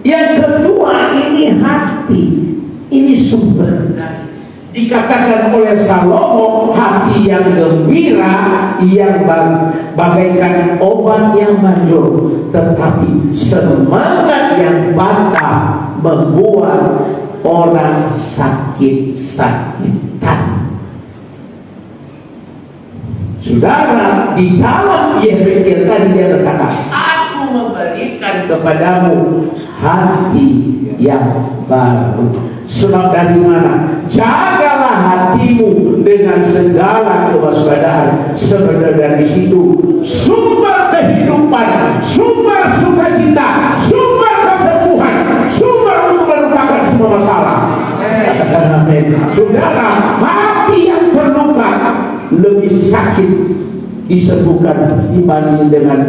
yang kedua ini hati, ini sumber. Dikatakan oleh Salomo, hati yang gembira yang bagaikan obat yang manjur, tetapi semangat yang patah membuat orang sakit-sakitan. Saudara, di dalam Yehezkiel tadi dia berkata, aku memberikan kepadamu hati yang baru. Sebab dari mana? Jagalah hatimu dengan segala kewaspadaan. Sebenarnya dari situ sumber kehidupan, sumber sukacita, sumber kesembuhan, sumber untuk melupakan semua masalah. Katakan amin. Saudara, hati yang terluka lebih sakit disembuhkan dibanding dengan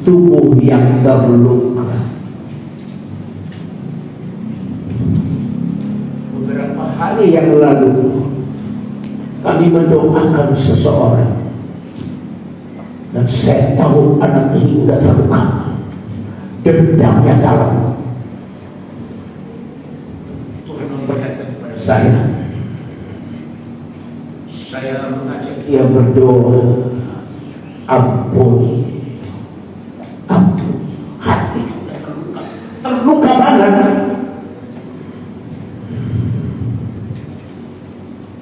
tubuh yang terluka. Beberapa hari yang lalu kami mendoakan seseorang dan saya tahu anak ini udah terluka, dendamnya dalam. Tuhan memberkati kepada saya mengajak dia berdoa, ampuni hati terluka banget.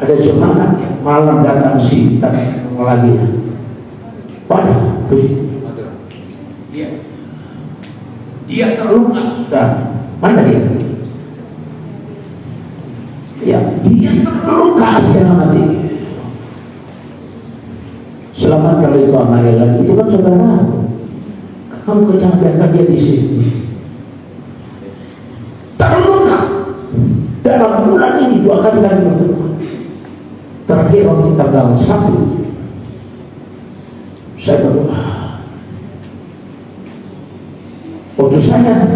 Ada jemaat yang malam datang sini lagi, waduh, dia terluka sudah. Mana dia? Ya, dia terluka sekarang nanti. Selamat kalau itu amalan, itu kan saudara. Kamu kecapean dia di sini. Terluka. Dalam bulan ini 2 kali kami bertemu. Terakhir waktu tanggal 1 saya berdoa. Waktu saya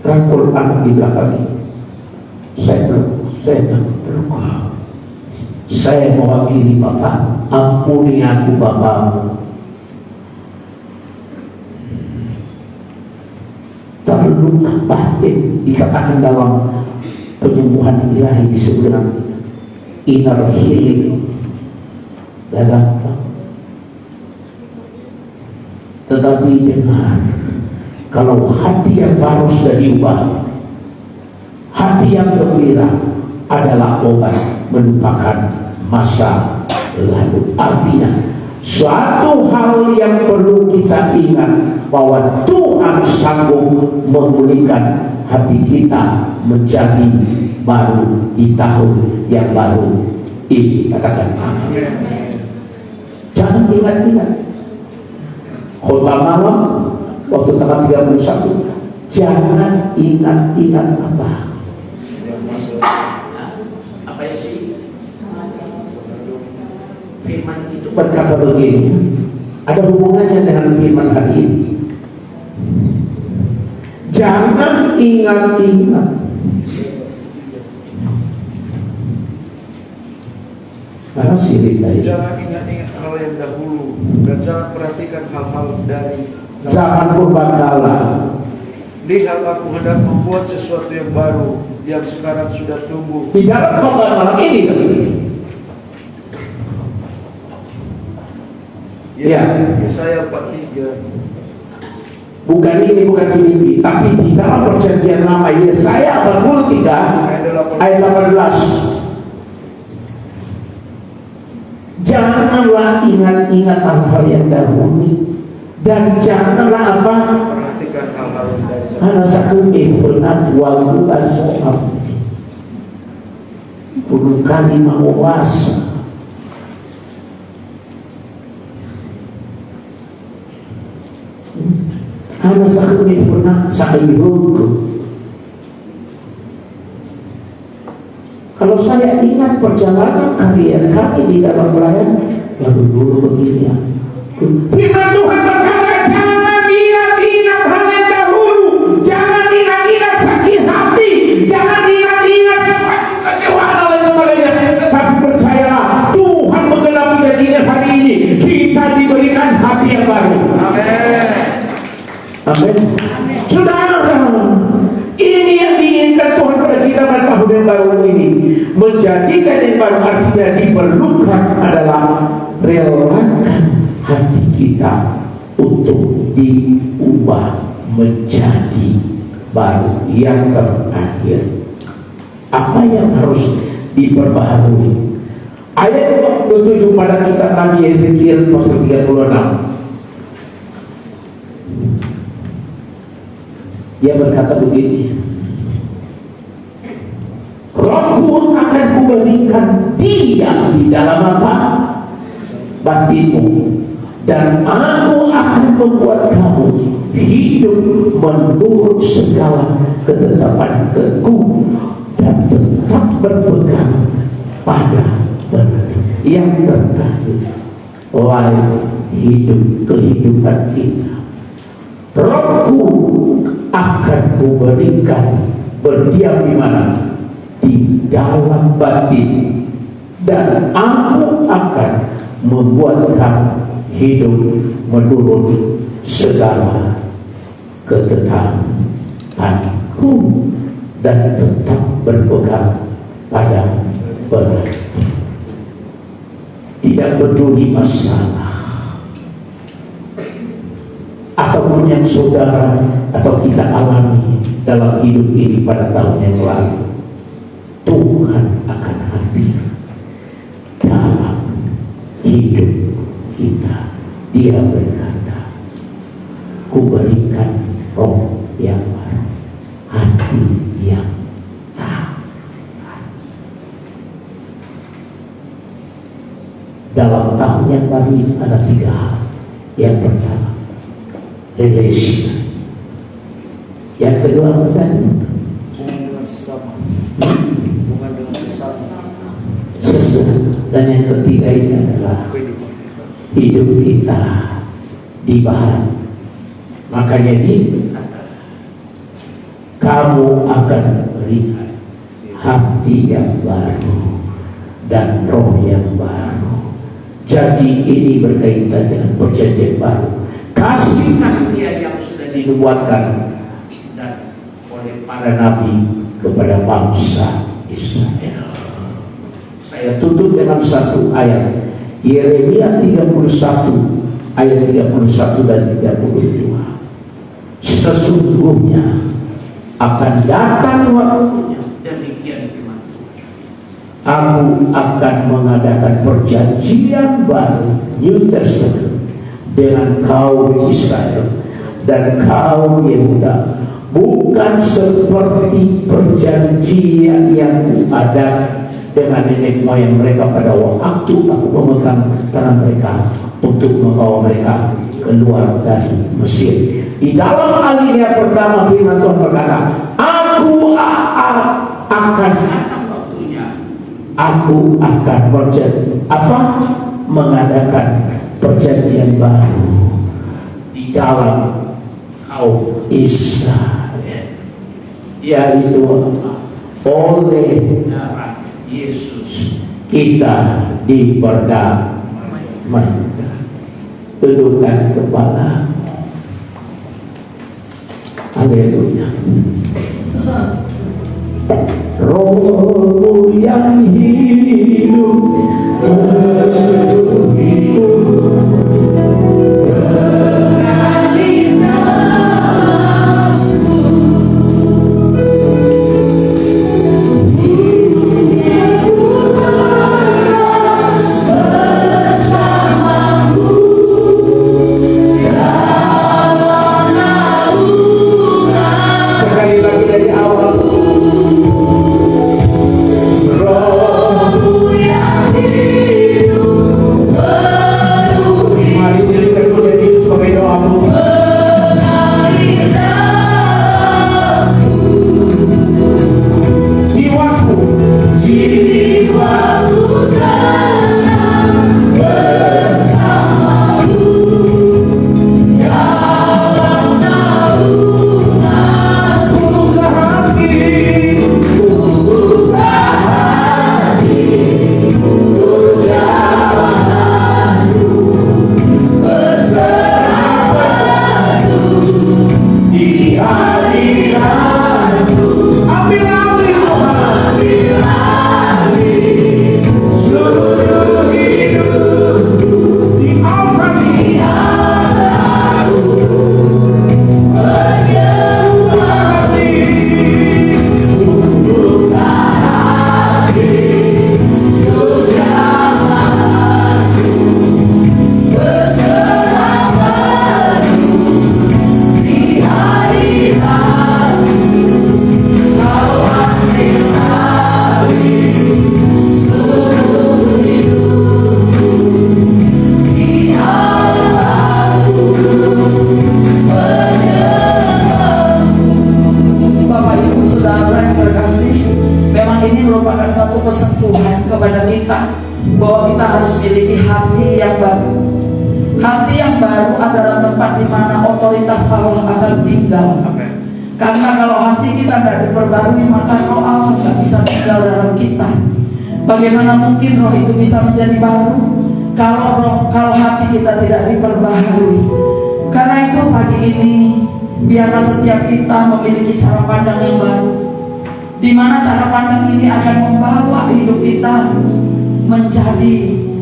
rangkul anak di belakang ini, saya berdoa. Saya mewakili Bapak, ampuni aku Bapakmu. Terluka batin dikatakan dalam penyembuhan ilahi disebut inner healing dalam. Tetapi dengar, kalau hati yang baru sudah diubah, hati yang gembira adalah obat melupakan masa lalu. Artinya suatu hal yang perlu kita ingat, bahwa Tuhan sanggup memulihkan hati kita menjadi baru di tahun yang baru ini. Katakan amin. Jangan ingat-ingat khotbah malam waktu tanggal 31. Jangan ingat-ingat apa ya sih? Firman itu berkata begini, ada hubungannya dengan firman hari ini. Jangan ingat-ingat karena sirik tadi. Jangan ingat-ingat hal yang dahulu dan jangan perhatikan hal-hal dari zaman purbakala. Lihat, aku hendak membuat sesuatu yang baru, yang sekarang sudah tumbuh. Di dalam khotbah malam ini, ya, Yesaya 43. bukan ini, bukan Filipi, tapi di dalam perjanjian lama, Yesaya 43 ayat 18. Janganlah ingat-ingat hal-hal yang dahulu, dan janganlah apa? Perhatikan hal-hal yang dari Karena satu efunat walu asoaf, puluh kali mawasa. Karena satu efunat sa'iruku. Kalau saya ingat perjalanan kalian kami di dalam pelayanan, lalu dulu begini ya. Firman Tuhan berkata, jangan ingat-ingat hal yang dahulu, jangan ingat-ingat sakit hati, jangan ingat-ingat kecewaan dan sebagainya. Tapi percayalah, Tuhan menggenapi janjinya hari ini. Kita diberikan hati yang baru. Amin. Amin. Saudara, ini yang diinginkan Tuhan pada kita pada tahun yang baru ini. Menjadikan yang baru artinya diperlukan adalah relakan hati kita untuk diubah menjadi baru. Yang terakhir, apa yang harus diperbaharui? Ayat 27 pada kitab Nabi Ezekiel pasal 36. Dia berkata begini, Rohku akan kuberikan dia di dalam apa? Batinmu, dan aku akan membuat kamu hidup menurut segala ketetapanku dan tetap berpegang pada yang terakhir. life, hidup, kehidupan kita. Rohku akan kuberikan berdiam di mana? Di dalam batin, dan aku akan membuat kamu hidup menurut segala ketetapanku dan tetap berpegang pada berat. Tidak peduli masalah ataupun yang saudara atau kita alami dalam hidup ini pada tahun yang lalu, Tuhan akan hadir dalam hidup kita. Dia berkata, kuberikan roh yang baru, hati yang taat. Dalam tahun yang baru ini ada 3 hal. Yang pertama, relation. Yang kedua, Hubungan dengan sesama. Hubungan dengan sesama. dan yang ketiga ini adalah hidup kita dibahas. Makanya kamu akan melihat hati yang baru dan roh yang baru. Janji ini berkaitan dengan perjanjian baru, kasih karunia yang sudah dinubuatkan dan oleh para nabi kepada bangsa Israel. Saya tutup dengan satu ayat, Yeremia 31 ayat 31 dan 32. Sesungguhnya akan datang waktunya, demikian firman Tuhan, aku akan mengadakan perjanjian baru, New Testament, dengan kaum Israel dan kaum Yehuda, bukan seperti perjanjian yang ada dengan nenek moyang mereka pada waktu aku memegang tangan mereka untuk membawa mereka keluar dari Mesir. Di dalam alinea pertama firman Tuhan berkata, aku akan datang waktunya, aku akan mengadakan perjanjian baru di dalam kaum Israel, yaitu oleh darah Yesus kita diperdamaikan. Tundukkan kepala. Haleluya. Roh yang hidup pesan Tuhan kepada kita bahwa kita harus memiliki hati yang baru, baru adalah tempat di mana otoritas Allah akan tinggal. Amin. Karena kalau hati kita tidak diperbarui, maka roh Allah tidak bisa tinggal dalam kita. Bagaimana mungkin roh itu bisa menjadi baru kalau hati kita tidak diperbarui? Karena itu pagi ini biarlah setiap kita memiliki cara pandang yang baru, di mana cara pandang ini akan membawa hidup kita menjadi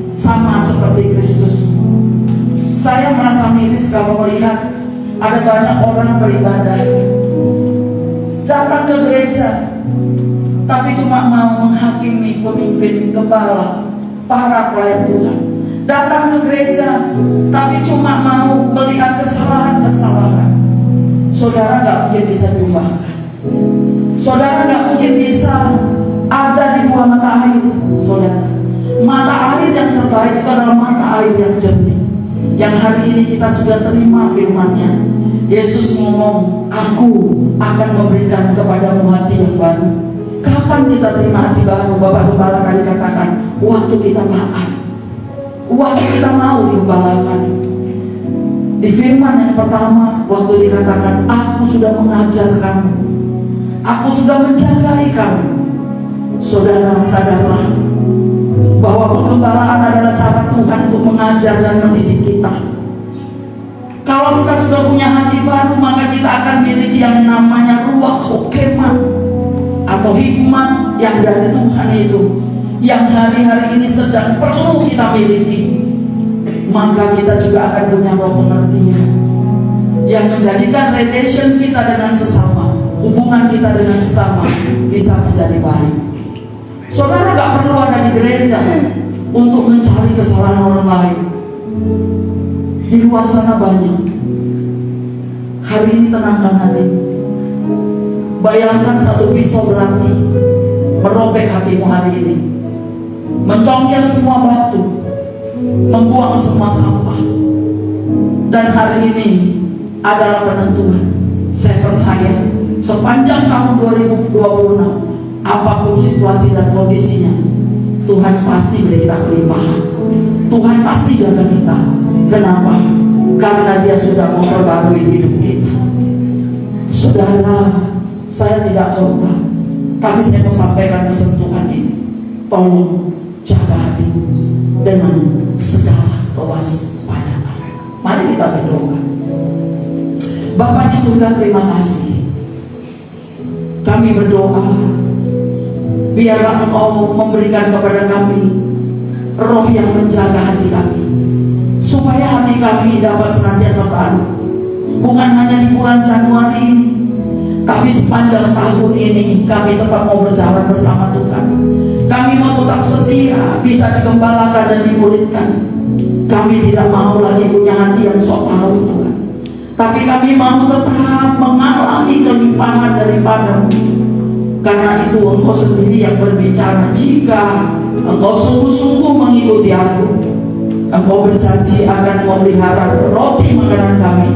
sama seperti Kristus. Saya merasa miris kalau melihat ada banyak orang beribadah, datang ke gereja, tapi cuma mau menghakimi pemimpin, gembala, para pelayan Tuhan. Datang ke gereja, tapi cuma mau melihat kesalahan-kesalahan. Saudara gak mungkin bisa diubahkan. Saudara gak mungkin bisa ada di dua mata air. Saudara, mata air yang terbaik itu adalah mata air yang jernih, yang hari ini kita sudah terima firman-Nya. Yesus ngomong, aku akan memberikan kepadamu hati yang baru. Kapan kita terima hati baru? Bapak Gembala tadi katakan, waktu kita taat, waktu kita mau digembalakan. Di firman yang pertama, waktu dikatakan, aku sudah mengajar kamu, aku sudah menjagai kamu. Saudara, sadarlah bahwa penggembalaan adalah cara Tuhan untuk mengajar dan mendidik kita. Kalau kita sudah punya hati baru, maka kita akan miliki yang namanya ruach hokemah atau hikmah yang dari Tuhan itu, yang hari-hari ini sedang perlu kita miliki. Maka kita juga akan punya roh pengertian yang menjadikan relation kita dengan sesama, hubungan kita dengan sesama bisa menjadi baik. Saudara gak perlu ada di gereja untuk mencari kesalahan orang lain. Di luar sana banyak. Hari ini tenangkan hati. Bayangkan satu pisau berarti merobek hatimu hari ini, mencongkel semua batu, membuang semua sampah. Dan hari ini adalah penentuan. Saya percaya sepanjang tahun 2026, apapun situasi dan kondisinya, Tuhan pasti beri kita kelimpahan. Tuhan pasti jaga kita. Kenapa? Karena Dia sudah memperbarui hidup kita. Saudara, saya tidak khotbah, tapi saya mau sampaikan kesentuhan ini. Tolong jaga hati dengan segala kewaspadaan. Mari kita berdoa. Bapa di surga, terima kasih. Kami berdoa, biarlah Engkau memberikan kepada kami roh yang menjaga hati kami, supaya hati kami dapat senantiasa baru. Bukan hanya di bulan Januari ini, tapi sepanjang tahun ini kami tetap mau berjalan bersama Tuhan. Kami mau tetap setia, bisa digembalakan dan dimuridkan. Kami tidak mau lagi punya hati yang sok tahu Tuhan, tapi kami mau tetap mengalami kelimpahan daripada-Mu. Karena itu Engkau sendiri yang berbicara. Jika Engkau sungguh-sungguh mengikuti aku, Engkau berjanji akan memelihara roti makanan kami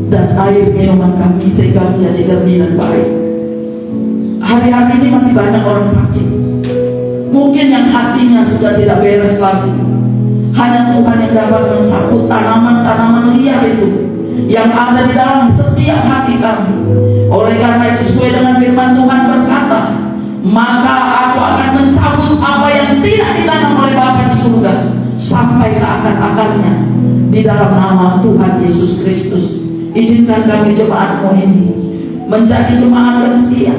dan air minuman kami sehingga menjadi jernih dan baik. Hari-hari ini masih banyak orang sakit. Mungkin yang hatinya sudah tidak beres lagi. Hanya Tuhan yang dapat mencabut tanaman-tanaman liar itu yang ada di dalam setiap hati kami. Oleh karena itu, sesuai dengan firman Tuhan berkata, maka aku akan mencabut apa yang tidak ditanam oleh Bapa di surga sampai ke akar-akarnya di dalam nama Tuhan Yesus Kristus. Izinkan kami jemaat-Mu ini menjadi jemaat yang setia,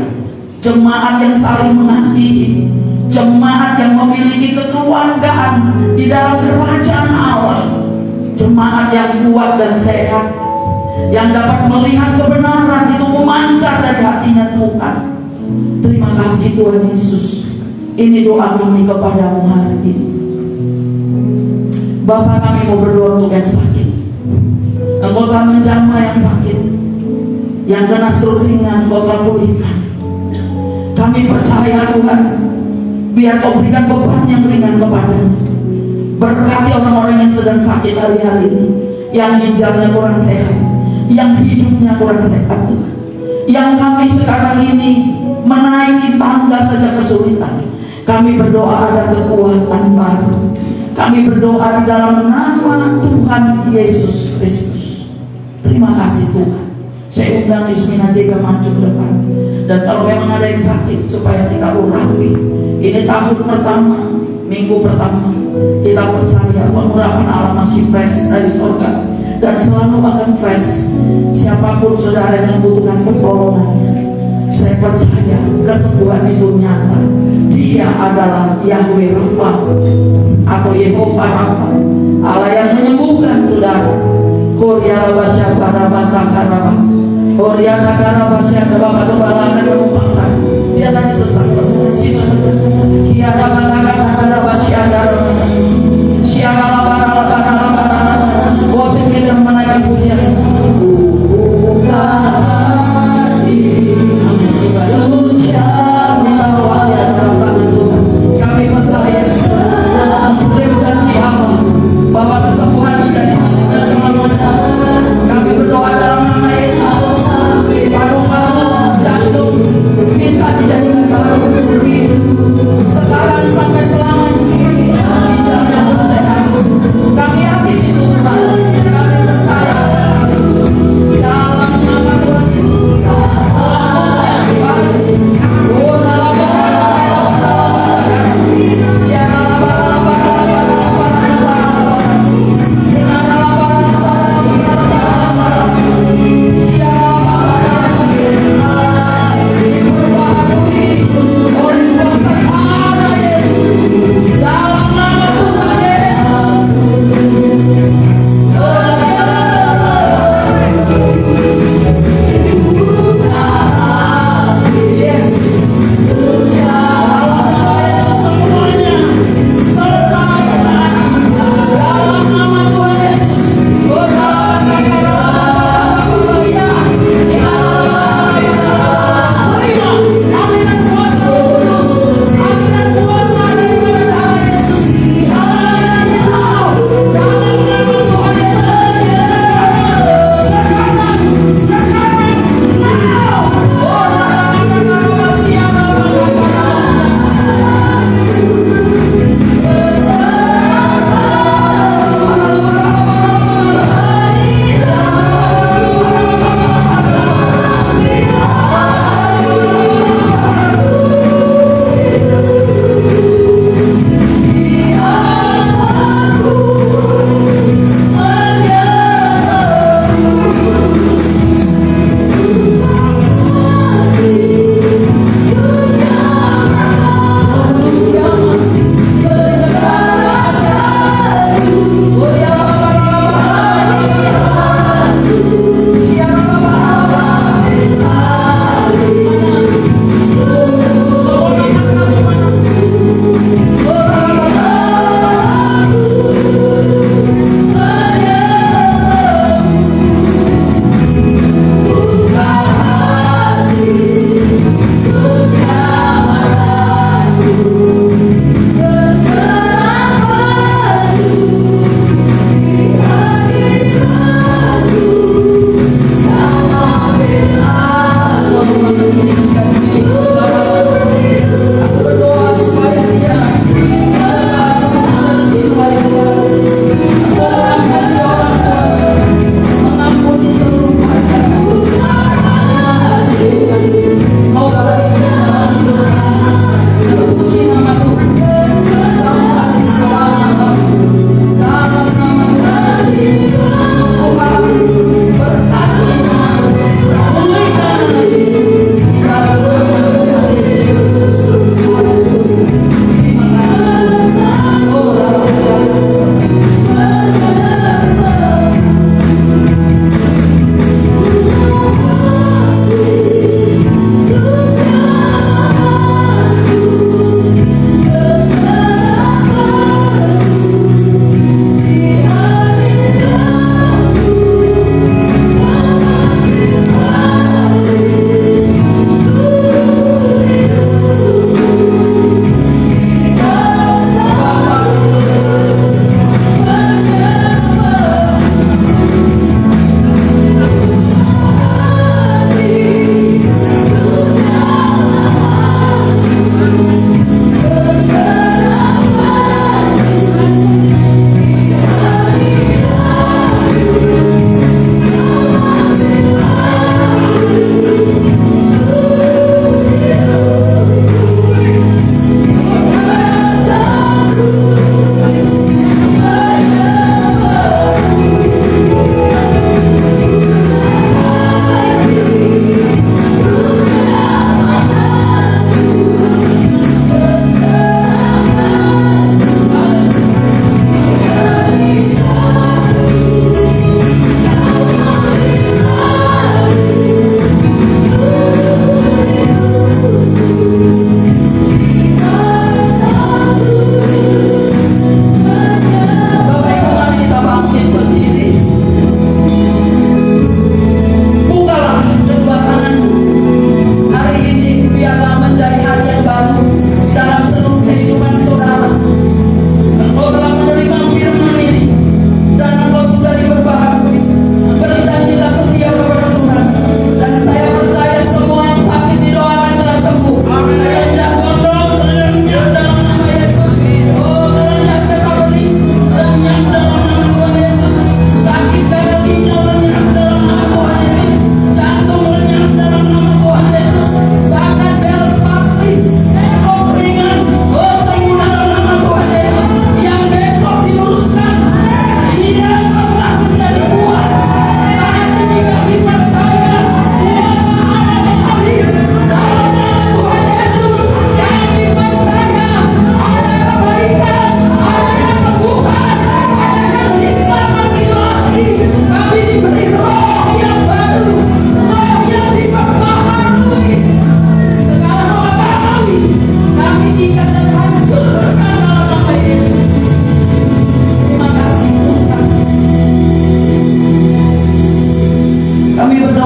jemaat yang saling mengasihi, jemaat yang memiliki kekeluargaan di dalam kerajaan Allah, jemaat yang kuat dan sehat, yang dapat melihat kebenaran itu memancar dari hatinya Tuhan. Terima kasih Tuhan Yesus. Ini doa kami kepadamu hari ini. Bapa, kami mau berdoa untuk yang sakit. Engkau telah menjamah yang sakit, yang kena stroke ringan Engkau telah pulihkan. Kami percaya Tuhan, biar Kau berikan beban yang ringan kepadanya. Berkati orang-orang yang sedang sakit hari-hari ini, yang ginjalnya kurang sehat, yang hidupnya kurang sehat Tuhan, yang kami sekarang ini menaiki tangga saja kesulitan. Kami berdoa ada kekuatan baru. Kami berdoa di dalam nama Tuhan Yesus Yesus Kristus. Terima kasih Tuhan. Saya undang Yusmina Jega maju ke depan. Dan kalau memang ada yang sakit, supaya kita urapi. Ini tahun pertama, minggu pertama, kita percaya pengurapan Allah masih fresh dari surga dan selalu akan fresh. Siapapun saudara yang membutuhkan pertolongannya, saya percaya kesembuhan itu nyata. Dia adalah Yahweh Rafa atau Yehova Rafa, Allah yang menyembuhkan saudara. Korea Basya Barabata Karaba, Korea Karaba Basya Bapak Kebalakan Kebupatan. Dia tadi sesak. Situ saja. Kiara Barabata Basya Daraba, Siara Barabata. Bos kita menaikkan pujian. Kami percaya beliau janji Allah bahwa kesembuhan menjadi miliknya selamanya. Kami berdoa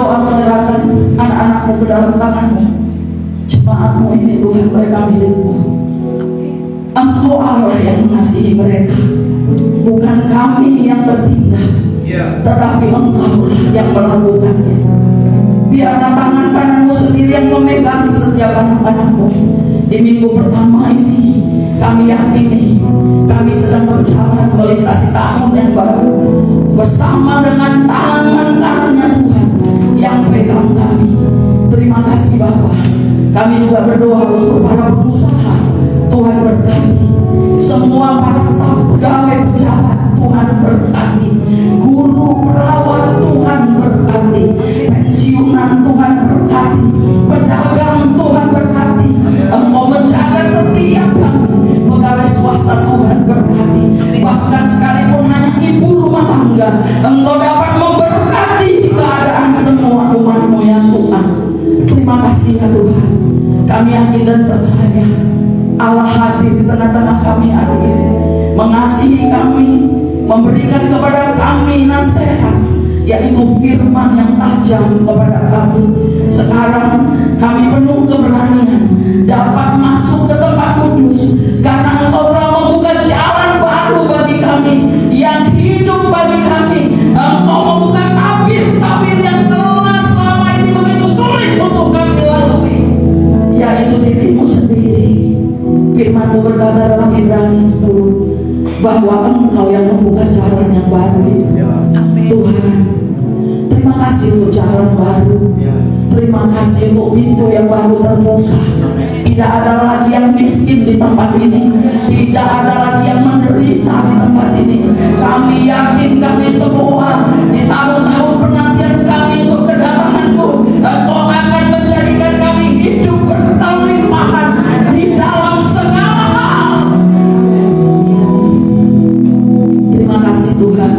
Engkau akan menyerahkan anak-anakmu ke dalam tanganmu. Jemaatmu ini Tuhan, mereka milikmu. Engkau Allah yang mengasihi mereka, bukan kami yang bertindak, tetapi Engkau yang melakukannya. Biarlah tangan kananmu sendiri yang memegang setiap anak-anakmu. Di minggu pertama ini kami yakini kami sedang berjalan melintasi tahun yang baru bersama dengan tangan kanannya Tuhan yang pegang kami. Terima kasih Bapa. Kami juga berdoa untuk para pengusaha, Tuhan berkati. Semua para staf pegawai pejabat, Tuhan berkati. Guru perawat, Tuhan berkati. Pensiunan, Tuhan berkati. Pedagang, Tuhan berkati. Engkau menjaga setiap kami. Pegawai swasta, Tuhan berkati. Bahkan sekalipun hanya ibu rumah tangga, Engkau dapat memberkati keadaan semua umat-Mu ya Tuhan. Terima kasih ya Tuhan. Kami yakin dan percaya Allah hadir di tengah-tengah kami hari ini, mengasihi kami, memberikan kepada kami nasihat, yaitu firman yang tajam kepada kami. Sekarang kami penuh keberanian dapat masuk ke tempat kudus, karena Engkau telah membuka jalan baru bagi kami, yang hidup bagi kami. Engkau membuka tabir-tabir yang telah selama ini begitu sulit untuk kami lalui, yaitu dirimu sendiri. Firman-Mu berkata dalam Ibrani 10 bahwa Engkau yang membuka jalan yang baru itu. Tuhan, terima kasih untuk jalan baru. Terima kasih untuk pintu yang baru terbuka. Tidak ada lagi yang miskin di tempat ini, tidak ada lagi yang menderita di tempat ini. Kami yakin kami semua di tahun-tahun penantian kami untuk kedatangan-Mu, Engkau akan menjadikan kami hidup berkelimpahan di dalam segala hal. Terima kasih Tuhan.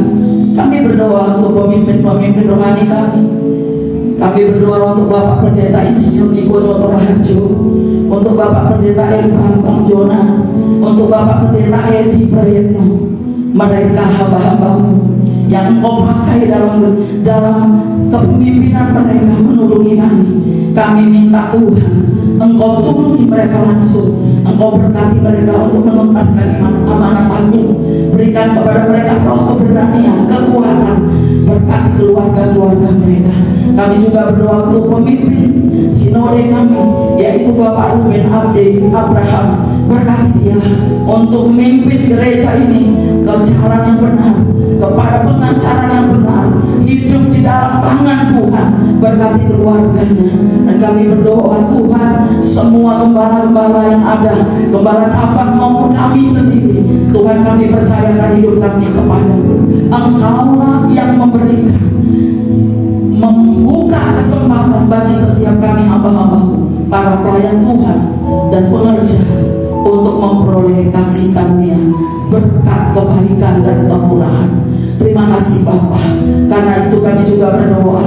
Kami berdoa untuk pemimpin-pemimpin rohani kami. Kami berdoa untuk Bapak Pendeta Insinyur Nipono Toraharjo, untuk Bapak Pendeta Irfan Bang Jona, untuk Bapak Pendeta Edi Prayetno. Mereka hamba-hamba-Mu yang Engkau pakai dalam kepemimpinan mereka menulungi kami. Kami minta Tuhan, Engkau turuni mereka langsung. Engkau berkati mereka untuk menuntaskan amanat-Mu. Berikan kepada mereka roh keberanian, kekuatan. Berkati keluarga-keluarga mereka. Kami juga berdoa untuk pemimpin sinode kami, yaitu Bapak Ruben Abdi Abraham. Berkati dia untuk memimpin gereja ini ke jalan yang benar, kepada pengajaran yang benar, hidup di dalam tangan Tuhan. Berkati keluarganya. Dan kami berdoa Tuhan, semua gembala-gembala yang ada, gembala cabang maupun kami sendiri, Tuhan kami percayakan hidup kami kepada-Mu. Engkaulah yang memberikan, membuka kesempatan bagi setiap kami hamba-hamba-Mu, para pelayan Tuhan dan pengerja, untuk memperoleh kasih karunia, berkat kebaikan dan kemurahan. Terima kasih Bapa. Karena itu kami juga berdoa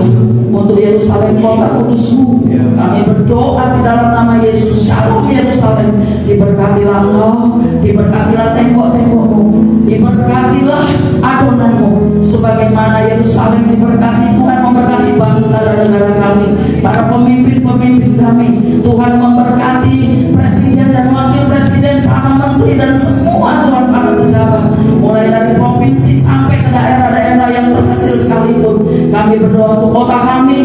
untuk Yerusalem kota kudus-Mu. Kami berdoa di dalam nama Yesus. Shalom Yerusalem. Diberkatilah Engkau, diberkatilah tembok-tembok-Mu, diberkatilah adonan-Mu. Sebagaimana Yerusalem diberkati, Tuhan memberkati bangsa dan negara kami, para pemimpin-pemimpin kami. Tuhan memberkati presiden dan wakil presiden, para menteri dan semua Tuhan para pejabat, mulai dari provinsi sampai ke daerah-daerah yang terkecil sekalipun. Kami berdoa untuk kota kami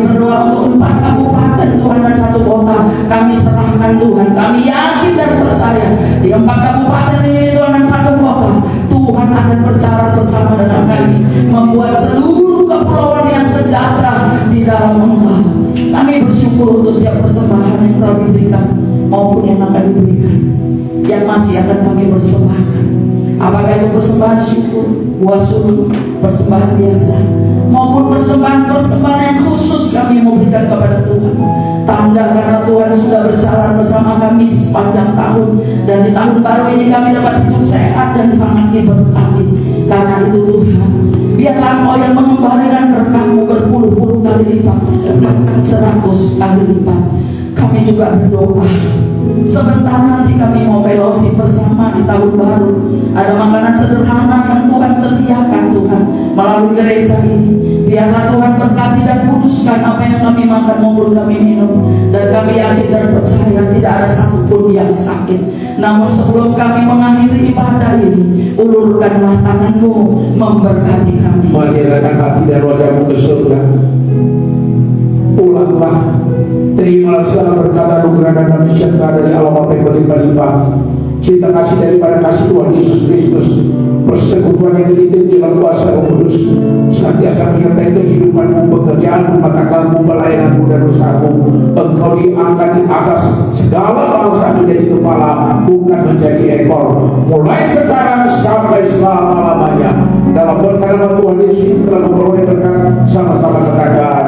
berdoa untuk 4 kabupaten Tuhan dan 1 kota. Kami serahkan Tuhan. Kami yakin dan percaya di 4 kabupaten ini Tuhan dan 1 kota, Tuhan akan berjalan bersama dengan kami, membuat seluruh kepulauan yang sejahtera di dalam Engkau. Kami bersyukur untuk setiap persembahan yang telah diberikan maupun yang akan diberikan, yang masih akan kami persembahkan. Apakah itu persembahan syukur, buah suluk, persembahan biasa, maupun persembahan yang khusus kami memberikan kepada Tuhan. Tanda karena Tuhan sudah berjalan bersama kami di sepanjang tahun, dan di tahun baru ini kami dapat hidup sehat dan sangat diberkati. Karena itu Tuhan, biarlah Engkau yang mengembalikan berkat-Mu berpuluh-puluh kali lipat, 100 kali lipat. Kami juga berdoa, sebentar nanti kami mau fellowship bersama di tahun baru. Ada makanan sederhana yang Tuhan sediakan Tuhan melalui gereja ini. Biarlah Tuhan berkati dan hapuskan apa yang kami makan maupun kami minum. Dan kami yakin dan percaya tidak ada satupun yang sakit. Namun sebelum kami mengakhiri ibadah ini, ulurkanlah tangan-Mu memberkati kami. Menghilangkan hati dan wajah-Mu ke surga. Ulanglah, terimalah segala berkat anugerah dan damai sejahtera dari Allah Bapa yang berlimpah-limpah, cinta kasih daripada kasih Tuhan Yesus Kristus, persekutuan yang dititip di dalam kuasa Roh Kudus, senantiasa menyertai kehidupanmu, pekerjaanmu, mata kamu, pelayananmu dan usahamu. Engkau diangkat di atas segala bangsa menjadi kepala, bukan menjadi ekor, mulai sekarang sampai selama-lamanya. Dalam berkat nama Tuhan Yesus telah memperoleh berkat sama-sama kekayaan.